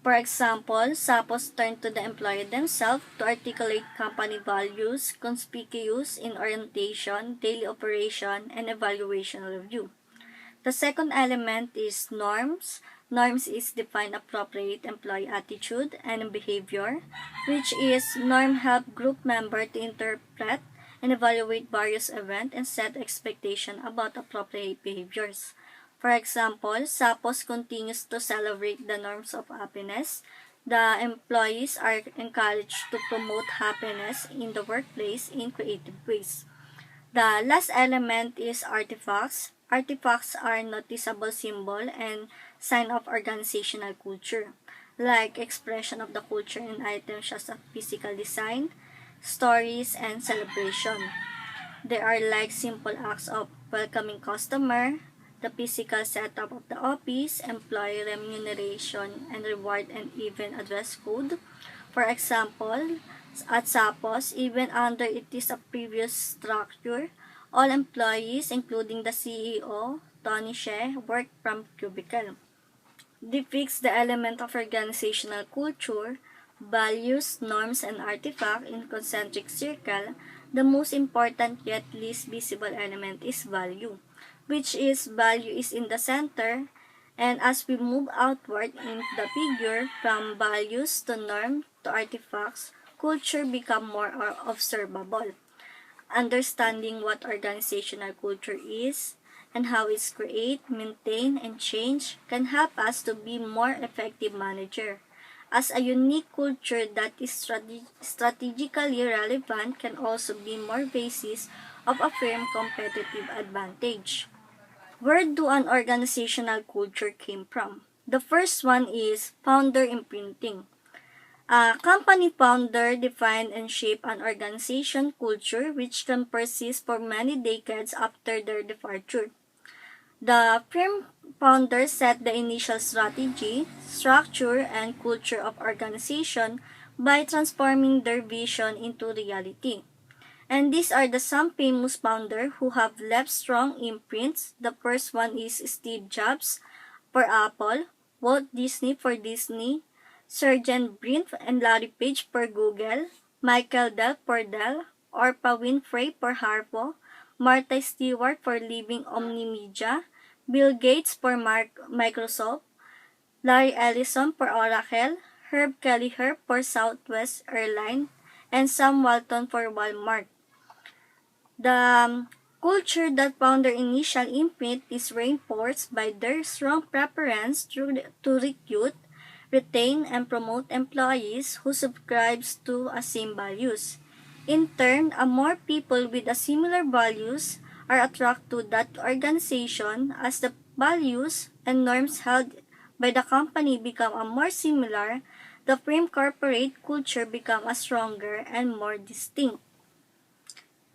For example, Sapos turned to the employee themselves to articulate company values, conspicuous in orientation, daily operation, and evaluation review. The second element is norms. Norms is define appropriate employee attitude and behavior, which is norm help group member to interpret and evaluate various events and set expectation about appropriate behaviors. For example, Sapos continues to celebrate the norms of happiness. The employees are encouraged to promote happiness in the workplace in creative ways. The last element is artifacts. Artifacts are noticeable symbol and sign of organizational culture, like expression of the culture in items such as physical design, stories, and celebration. They are like simple acts of welcoming customer, the physical setup of the office, employee remuneration and reward, and even a dress code. For example, at Sapos, even under it is a previous structure, all employees, including the CEO, Tony Hsieh, work from cubicle. Depicts the element of organizational culture, values, norms, and artifact in concentric circle. The most important yet least visible element is value, which is value is in the center, and as we move outward in the figure from values to norm to artifacts, culture become more observable. Understanding what organizational culture is and how it's created, maintained, and changed can help us to be more effective manager. As a unique culture that is strategically relevant can also be more basis of a firm competitive advantage. Where do an organizational culture came from? The first one is founder imprinting. A company founder defined and shaped an organization culture which can persist for many decades after their departure. The firm founder set the initial strategy, structure, and culture of organization by transforming their vision into reality. And these are the some famous founders who have left strong imprints. The first one is Steve Jobs for Apple, Walt Disney for Disney, Sergey Brin and Larry Page for Google, Michael Dell for Dell, Oprah Winfrey for Harpo, Martha Stewart for Living Omnimedia, Bill Gates for Microsoft, Larry Ellison for Oracle, Herb Kelleher for Southwest Airlines, and Sam Walton for Walmart. The culture that found their initial imprint is reinforced by their strong preference to recruit, retain, and promote employees who subscribe to the same values. In turn, more people with a similar values are attracted to that organization as the values and norms held by the company become a more similar, the firm corporate culture become a stronger and more distinct.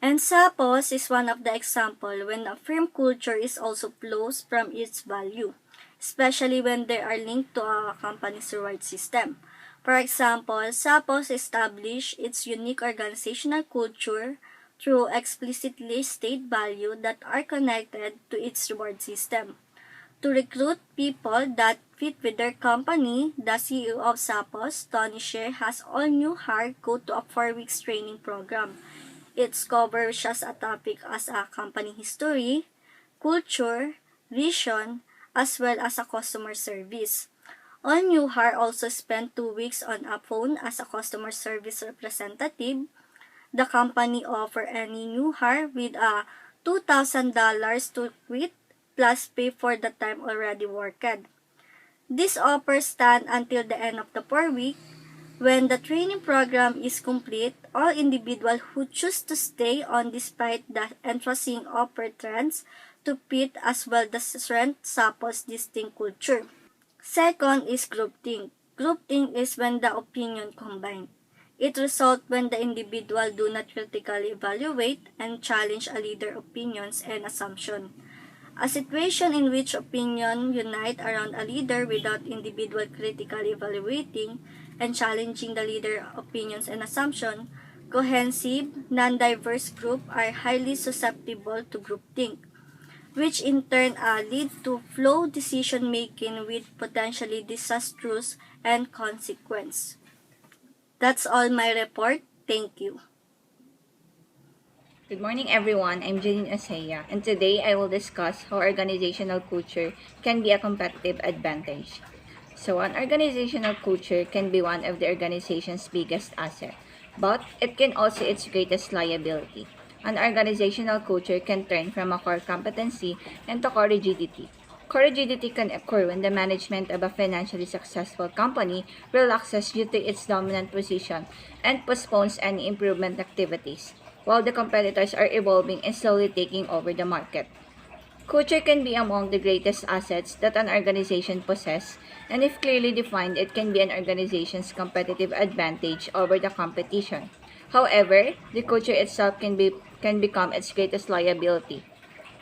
And suppose is one of the example when a firm culture is also flows from its value, especially when they are linked to a company's reward system. For example, suppose establish its unique organizational culture through explicitly stated values that are connected to its reward system. To recruit people that fit with their company, the CEO of Suppose, Tony Hsieh, has all new hires go to a 4 week training program. It covers just a topic as a company history, culture, vision, as well as a customer service. All new hire also spent 2 weeks on a phone as a customer service representative. The company offer any new hire with a $2,000 to quit plus pay for the time already worked. This offer stands until the end of the 4 week. When the training program is complete, all individuals who choose to stay on despite the entrancing offer trends to fit as well the strength Suppose distinct culture. Second is groupthink. Groupthink is when the opinion combined. It results when the individual do not critically evaluate and challenge a leader opinions and assumption. A situation in which opinion unite around a leader without individual critically evaluating and challenging the leader opinions and assumption, cohesive, non-diverse group are highly susceptible to groupthink, which in turn lead to flow decision making with potentially disastrous and consequence. That's all my report. Thank you. Good morning, everyone. I'm Janine Asaya, and today I will discuss how organizational culture can be a competitive advantage. So, an organizational culture can be one of the organization's biggest assets, but it can also its greatest liability. An organizational culture can turn from a core competency into core rigidity. Core rigidity can occur when the management of a financially successful company relaxes due to its dominant position and postpones any improvement activities, while the competitors are evolving and slowly taking over the market. Culture can be among the greatest assets that an organization possesses, and if clearly defined, it can be an organization's competitive advantage over the competition. However, the culture itself can become its greatest liability.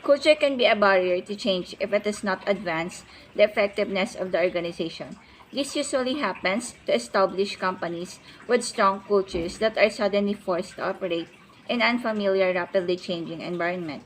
Culture can be a barrier to change if it does not advance the effectiveness of the organization. This usually happens to established companies with strong cultures that are suddenly forced to operate in unfamiliar, rapidly changing environment.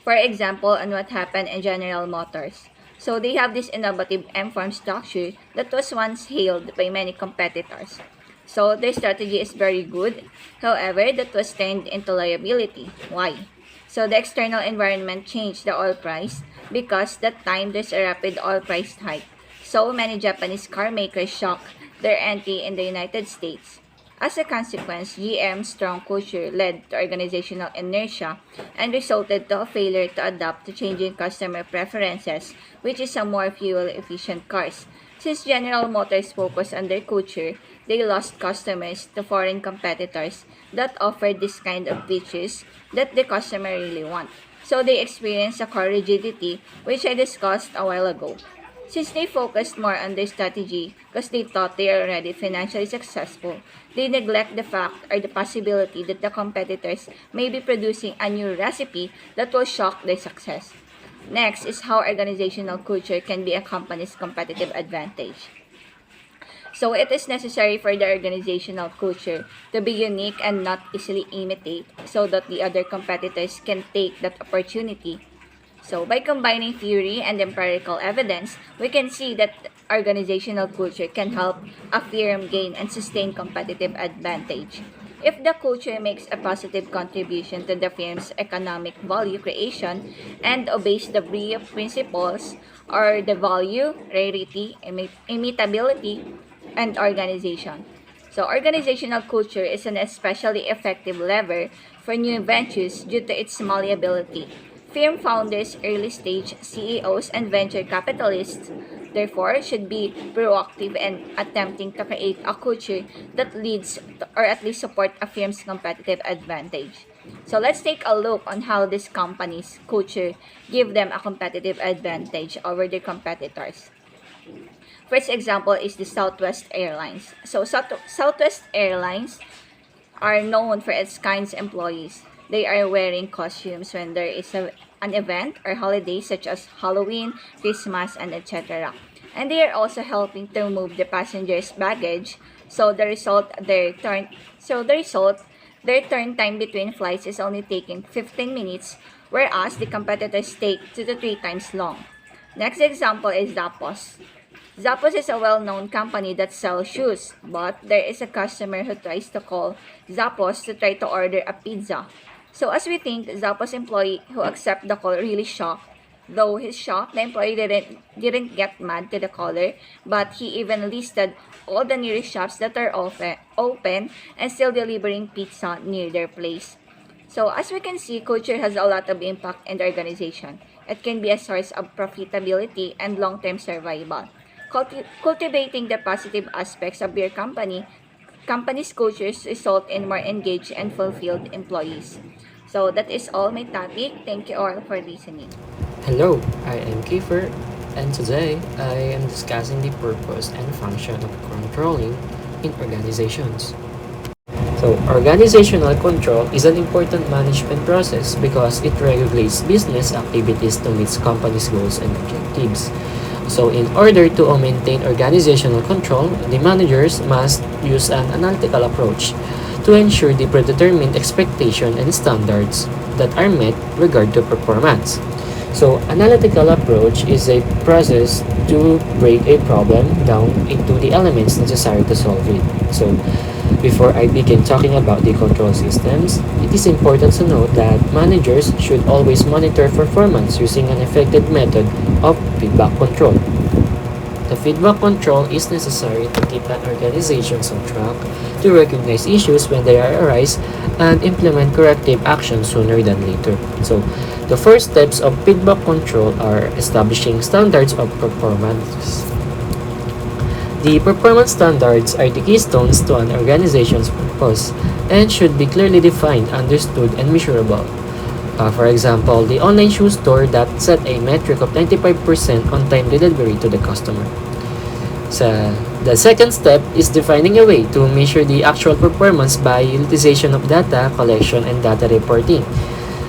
For example, on what happened in General Motors. So they have this innovative M-form structure that was once hailed by many competitors. So their strategy is very good. However, that was turned into liability. Why? So the external environment changed the oil price because that time there's a rapid oil price hike. So many Japanese car makers shocked their entry in the United States. As a consequence, GM's strong culture led to organizational inertia and resulted to a failure to adapt to changing customer preferences, which is a more fuel-efficient cars. Since General Motors focused on their culture, they lost customers to foreign competitors that offered this kind of features that the customer really want. So they experienced a core rigidity, which I discussed a while ago. Since they focused more on their strategy because they thought they are already financially successful, they neglect the fact or the possibility that the competitors may be producing a new recipe that will shock their success. Next is how organizational culture can be a company's competitive advantage. So it is necessary for the organizational culture to be unique and not easily imitate so that the other competitors can take that opportunity. So by combining theory and empirical evidence, we can see that organizational culture can help a firm gain and sustain competitive advantage. If the culture makes a positive contribution to the firm's economic value creation and obeys the BRIA principles or the value, rarity, imitability, and organization. So organizational culture is an especially effective lever for new ventures due to its malleability. Firm founders, early stage CEOs, and venture capitalists, therefore, should be proactive and attempting to create a culture that leads to, or at least support a firm's competitive advantage. So let's take a look on how this company's culture give them a competitive advantage over their competitors. First example is the Southwest Airlines. So Southwest Airlines are known for its kind employees. They are wearing costumes when there is an event or holiday such as Halloween, Christmas, and etc. And they are also helping to remove the passengers' baggage. Their turn time between flights is only taking 15 minutes, whereas the competitors take 2 to 3 times long. Next example is Zappos. Zappos is a well-known company that sells shoes, but there is a customer who tries to call Zappos to try to order a pizza. So as we think, Zappos employee who accept the call really shocked. Though he's shocked, the employee didn't get mad to the caller, but he even listed all the nearest shops that are open and still delivering pizza near their place. So as we can see, culture has a lot of impact in the organization. It can be a source of profitability and long-term survival. Cultivating the positive aspects of your company's cultures result in more engaged and fulfilled employees. So that is all my topic. Thank you all for listening. Hello, I am Kiefer, and today I am discussing the purpose and function of controlling in organizations. So, organizational control is an important management process because it regulates business activities to meet company's goals and objectives. So, in order to maintain organizational control, the managers must use an analytical approach to ensure the predetermined expectation and standards that are met regard to performance. So, analytical approach is a process to break a problem down into the elements necessary to solve it. So, before I begin talking about the control systems, it is important to note that managers should always monitor performance using an effective method of feedback control. The feedback control is necessary to keep an organization on track, to recognize issues when they arise, and implement corrective action sooner than later. So, the first steps of feedback control are establishing standards of performance. The performance standards are the keystones to an organization's purpose and should be clearly defined, understood, and measurable. For example, the online shoe store that set a metric of 95% on-time delivery to the customer. So, the second step is defining a way to measure the actual performance by utilization of data collection and data reporting.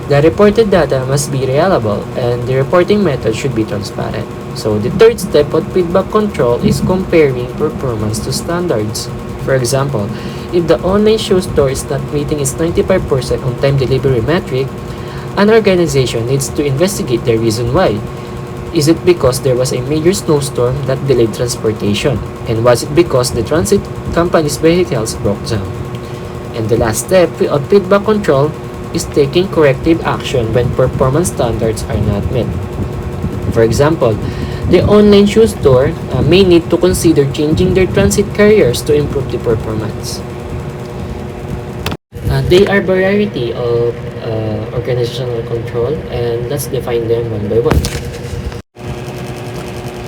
The reported data must be reliable and the reporting method should be transparent. So the third step of feedback control is comparing performance to standards. For example, if the online shoe store is not meeting its 95% on-time delivery metric, an organization needs to investigate the reason why. Is it because there was a major snowstorm that delayed transportation? And was it because the transit company's vehicles broke down? And the last step of feedback control is taking corrective action when performance standards are not met. For example, the online shoe store may need to consider changing their transit carriers to improve the performance. They are variety of organizational control, and let's define them one by one.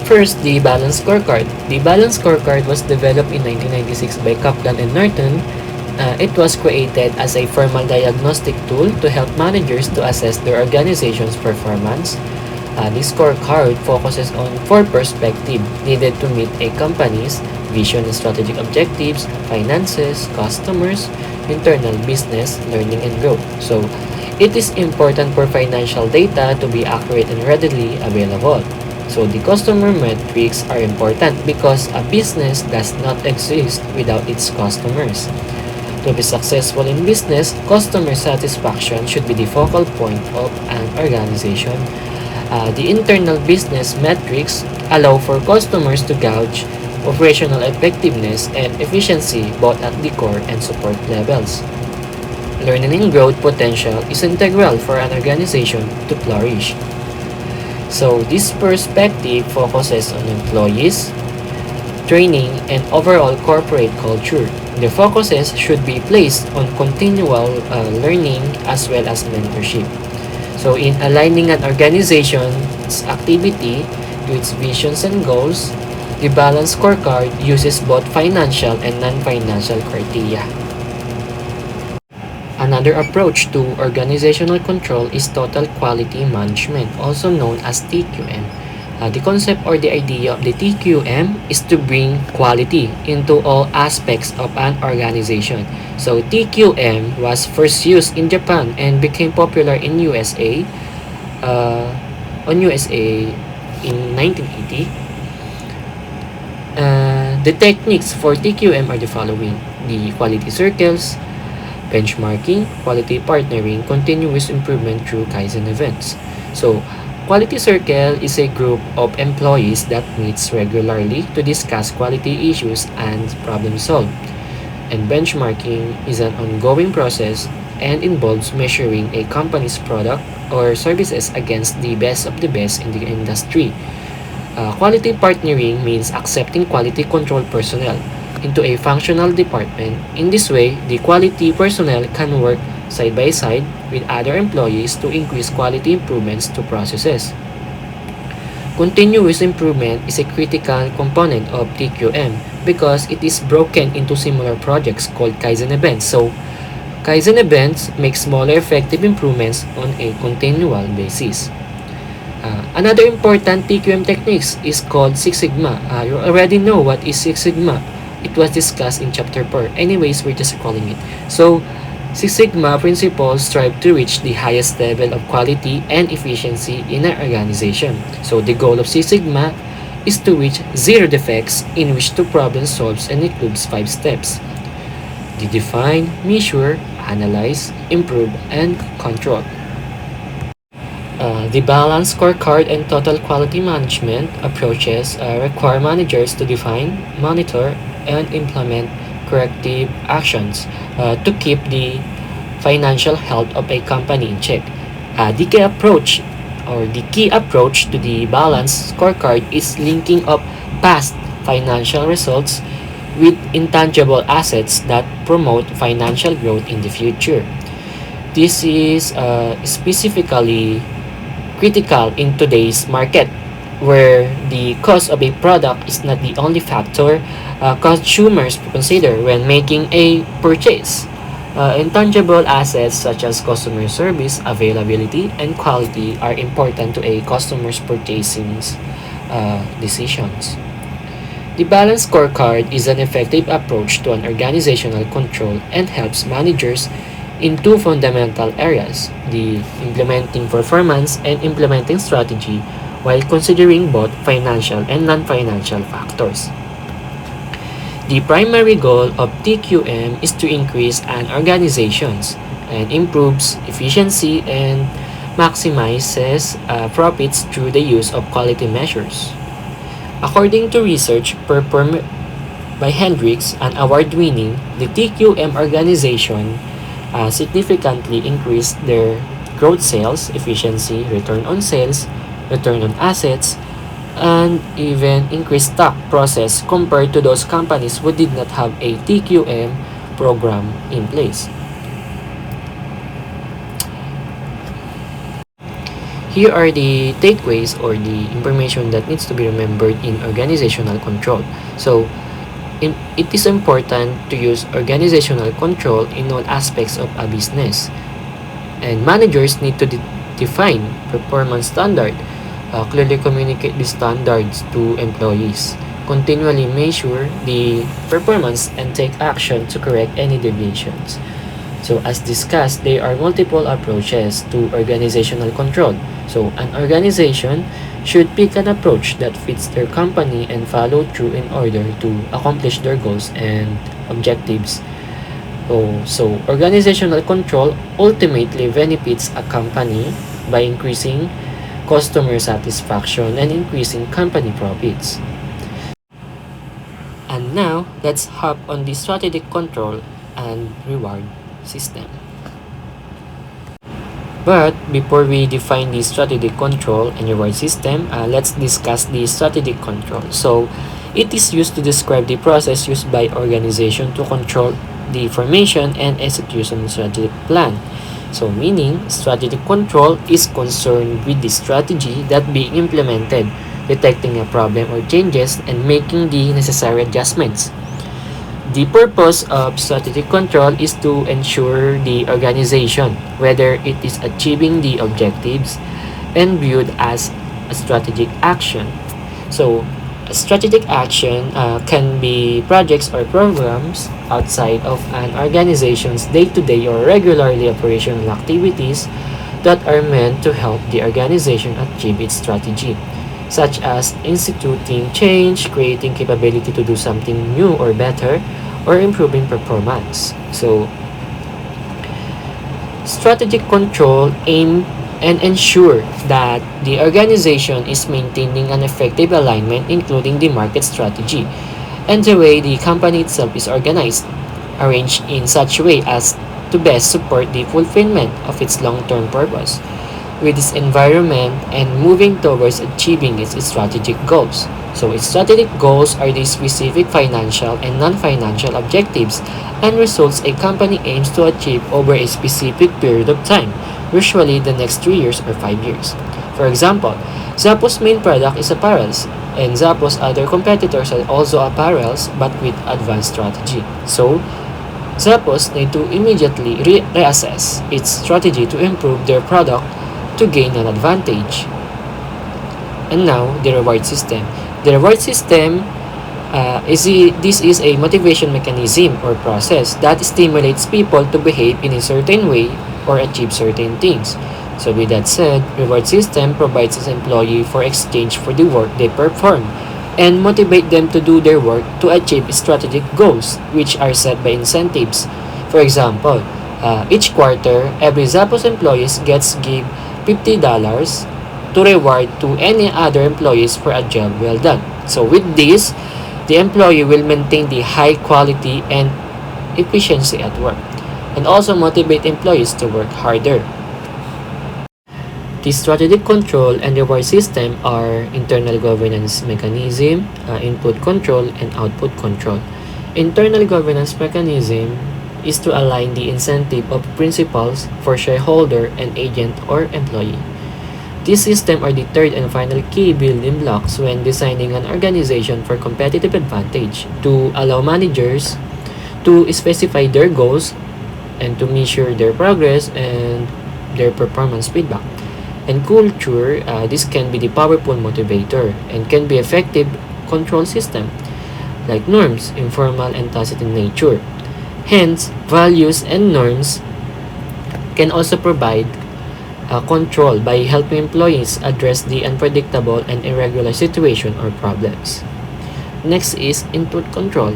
First, the Balance Scorecard. The Balance Scorecard was developed in 1996 by Kaplan and Norton. It was created as a formal diagnostic tool to help managers to assess their organization's performance. This scorecard focuses on four perspectives needed to meet a company's vision and strategic objectives, finances, customers, internal business, learning, and growth. So, it is important for financial data to be accurate and readily available. So, the customer metrics are important because a business does not exist without its customers. To be successful in business, customer satisfaction should be the focal point of an organization. The internal business metrics allow for customers to gauge operational effectiveness and efficiency both at the core and support levels. Learning and growth potential is integral for an organization to flourish. So this perspective focuses on employees, training, and overall corporate culture. The focuses should be placed on continual learning as well as mentorship. So in aligning an organization's activity to its visions and goals, the balanced scorecard uses both financial and non-financial criteria. Another approach to organizational control is total quality management, also known as TQM. The concept or the idea of the TQM is to bring quality into all aspects of an organization. So TQM was first used in Japan and became popular in USA in 1980. The techniques for TQM are the following: the quality circles, benchmarking, quality partnering, continuous improvement through Kaizen events. So, quality circle is a group of employees that meets regularly to discuss quality issues and problem solve. And benchmarking is an ongoing process and involves measuring a company's product or services against the best of the best in the industry. Quality partnering means accepting quality control personnel into a functional department. In this way, the quality personnel can work side by side with other employees to increase quality improvements to processes. Continuous improvement is a critical component of TQM because it is broken into similar projects called Kaizen events. So, Kaizen events make smaller effective improvements on a continual basis. Another important TQM techniques is called Six Sigma. You already know what is Six Sigma. It was discussed in chapter 4. Anyways, we're just calling it. So, Six Sigma principles strive to reach the highest level of quality and efficiency in an organization. So, the goal of Six Sigma is to reach zero defects, in which two problem solves and includes 5 steps: the define, measure, analyze, improve, and control. The balanced scorecard and total quality management approaches require managers to define, monitor, and implement corrective actions to keep the financial health of a company in check. The key approach to the balanced scorecard is linking up past financial results with intangible assets that promote financial growth in the future. This is specifically critical in today's market, where the cost of a product is not the only factor consumers consider when making a purchase. Intangible assets such as customer service, availability, and quality are important to a customer's purchasing decisions. The balanced scorecard is an effective approach to an organizational control and helps managers in two fundamental areas: the implementing performance and implementing strategy, while considering both financial and non-financial factors. The primary goal of TQM is to increase an organization's and improves efficiency and maximizes profits through the use of quality measures. According to research performed by Hendricks, an award-winning, the TQM organization significantly increased their growth sales, efficiency, return on sales, return on assets, and even increased stock process compared to those companies who did not have a TQM program in place. Here are the takeaways or the information that needs to be remembered in organizational control. So, it is important to use organizational control in all aspects of a business. And managers need to define performance standard, clearly communicate the standards to employees, continually measure the performance, and take action to correct any deviations. So as discussed, there are multiple approaches to organizational control. So an organization should pick an approach that fits their company and follow through in order to accomplish their goals and objectives. So organizational control ultimately benefits a company by increasing customer satisfaction and increasing company profits. And now, let's hop on the strategic control and reward system. But before we define the strategic control and reward system, let's discuss the strategic control. So, it is used to describe the process used by organization to control the formation and execution of strategic plan. So, meaning, strategic control is concerned with the strategy that being implemented, detecting a problem or changes, and making the necessary adjustments. The purpose of strategic control is to ensure the organization, whether it is achieving the objectives and viewed as a strategic action. So, a strategic action can be projects or programs outside of an organization's day-to-day or regularly operational activities that are meant to help the organization achieve its strategy, such as instituting change, creating capability to do something new or better, or improving performance. So, strategic control aim and ensure that the organization is maintaining an effective alignment, including the market strategy and the way the company itself is organized, arranged in such a way as to best support the fulfillment of its long-term purpose with its environment and moving towards achieving its strategic goals. So its strategic goals are the specific financial and non-financial objectives and results a company aims to achieve over a specific period of time, usually the next 3 years or 5 years. For example, Zappos main product is apparels, and Zappos other competitors are also apparels but with advanced strategy. So, Zappos need to immediately reassess its strategy to improve their product to gain an advantage. And now, the reward system. The reward system this is a motivation mechanism or process that stimulates people to behave in a certain way or achieve certain things. So with that said, reward system provides its employee for exchange for the work they perform and motivate them to do their work to achieve strategic goals, which are set by incentives. For example, each quarter, every Zappos employees give $50 to reward to any other employees for a job well done. So with this, the employee will maintain the high quality and efficiency at work and also motivate employees to work harder. The strategic control and reward system are internal governance mechanism, input control, and output control. Internal governance mechanism is to align the incentive of principals for shareholder and agent or employee. These systems are the third and final key building blocks when designing an organization for competitive advantage to allow managers to specify their goals and to measure their progress and their performance feedback. And culture, this can be the powerful motivator and can be effective control system like norms, informal and tacit in nature. Hence, values and norms can also provide control by helping employees address the unpredictable and irregular situation or problems. Next is input control.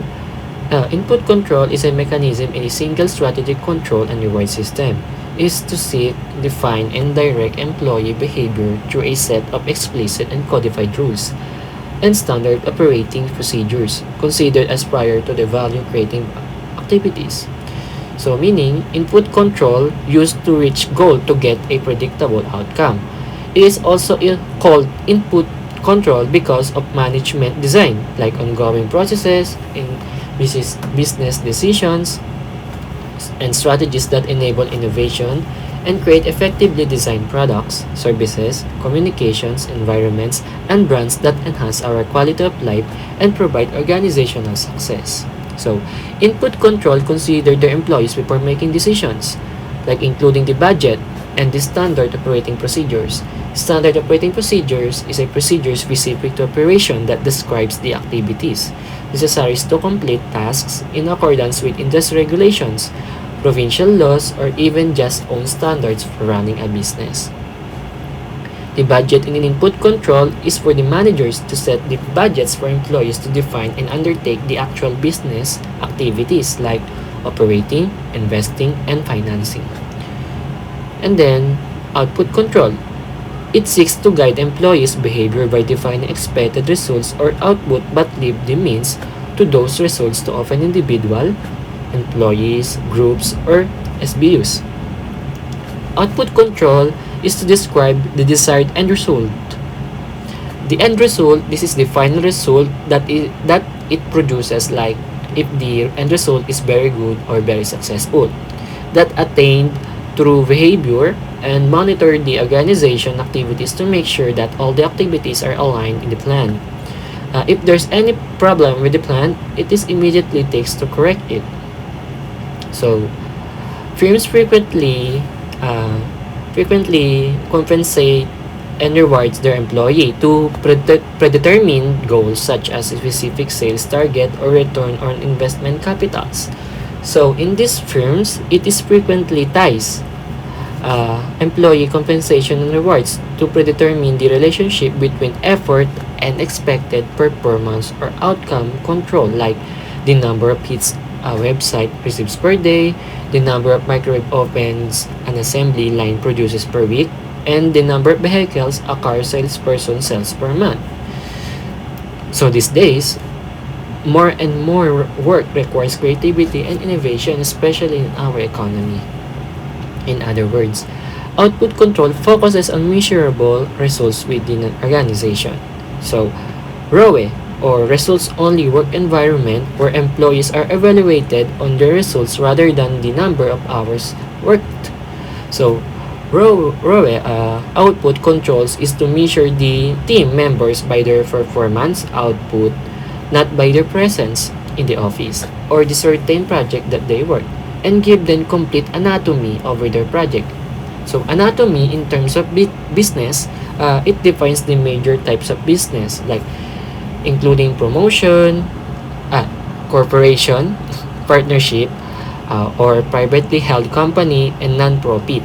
Input control is a mechanism in a single strategic control and reward system. It is to seek, define, and direct employee behavior through a set of explicit and codified rules and standard operating procedures considered as prior to the value-creating activities. So meaning, input control used to reach goal to get a predictable outcome. It is also called input control because of management design, like ongoing processes in business decisions and strategies that enable innovation and create effectively designed products, services, communications, environments, and brands that enhance our quality of life and provide organizational success. So, input control consider their employees before making decisions, like including the budget and the standard operating procedures. Standard operating procedures is a procedure specific to operation that describes the activities necessary to complete tasks in accordance with industry regulations, provincial laws, or even just own standards for running a business. The budget and input control is for the managers to set the budgets for employees to define and undertake the actual business activities like operating, investing, and financing. And then, output control. It seeks to guide employees' behavior by defining expected results or output but leave the means to those results to of an individual, employees, groups, or SBUs. Output control is to describe the desired end result. The end result, this is the final result that it produces, like if the end result is very good or very successful, that attained through behavior and monitor the organization activities to make sure that all the activities are aligned in the plan. If there's any problem with the plan, it is immediately takes to correct it. So, firms frequently compensate and rewards their employee to predetermine goals such as a specific sales target or return on investment capitals. So in these firms, it is frequently ties employee compensation and rewards to predetermine the relationship between effort and expected performance or outcome control, like the number of hits a website receives per day, the number of microwave ovens an assembly line produces per week, and the number of vehicles a car salesperson sells per month. So these days, more and more work requires creativity and innovation, especially in our economy. In other words, output control focuses on measurable results within an organization. So, ROE, or results-only work environment, where employees are evaluated on their results rather than the number of hours worked. So, ROE, output controls, is to measure the team members by their performance output, not by their presence in the office or the certain project that they work, and give them complete anatomy over their project. So, anatomy in terms of business, it defines the major types of business, like including promotion, corporation, partnership, or privately held company, and non-profit.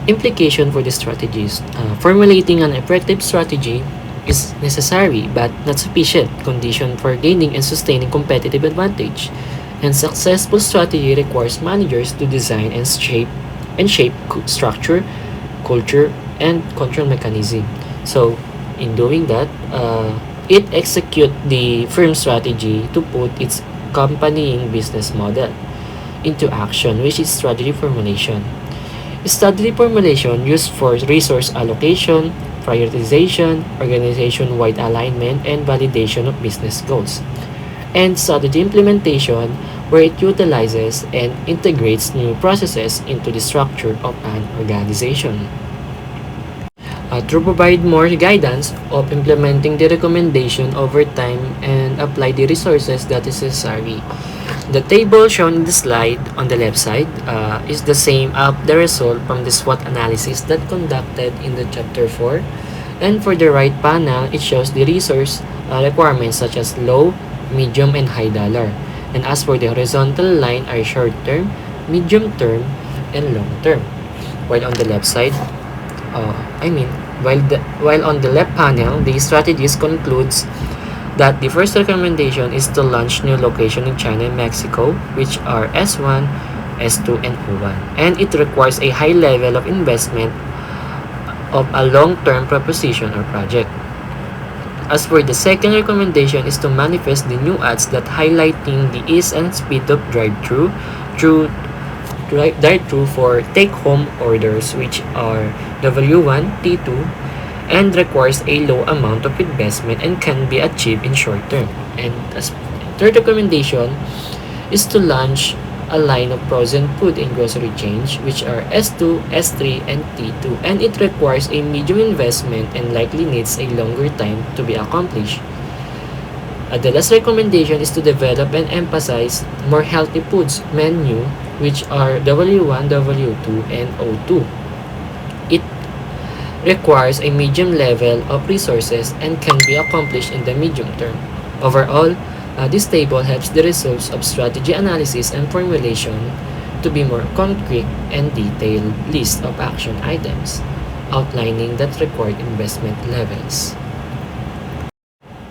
Implication for the strategies. Formulating an effective strategy is necessary but not sufficient condition for gaining and sustaining competitive advantage. And successful strategy requires managers to design and shape structure, culture, and control mechanism. So, in doing that, it execute the firm strategy to put its accompanying business model into action, which is strategy formulation. Strategy formulation used for resource allocation, prioritization, organization-wide alignment, and validation of business goals. And strategy implementation, where it utilizes and integrates new processes into the structure of an organization. To provide more guidance of implementing the recommendation over time and apply the resources that is necessary. The table shown in the slide on the left side is the same of the result from the SWOT analysis that conducted in the chapter 4. And for the right panel, it shows the resource requirements such as low, medium, and high dollar. And as for the horizontal line are short term, medium term, and long term. While on the left side, while on the left panel, the strategies concludes that the first recommendation is to launch new location in China and Mexico, which are S1, S2, and O1. And it requires a high level of investment of a long-term proposition or project. As for the second recommendation is to manifest the new ads that highlighting the ease and speed of drive-through for take-home orders, which are W1, T2, and requires a low amount of investment and can be achieved in short term. And as third recommendation is to launch a line of frozen food and grocery chains, which are S2, S3, and T2, and it requires a medium investment and likely needs a longer time to be accomplished. The last recommendation is to develop and emphasize more healthy foods menu, which are W1, W2, and O2. It requires a medium level of resources and can be accomplished in the medium term. Overall, this table helps the results of strategy analysis and formulation to be more concrete and detailed list of action items, outlining that required investment levels.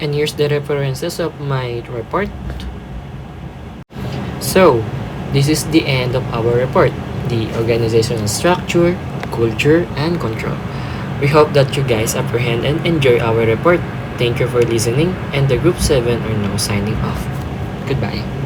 And here's the references of my report. So, this is the end of our report, the organizational structure, culture, and control. We hope that you guys apprehend and enjoy our report. Thank you for listening, and the Group 7 are now signing off. Goodbye.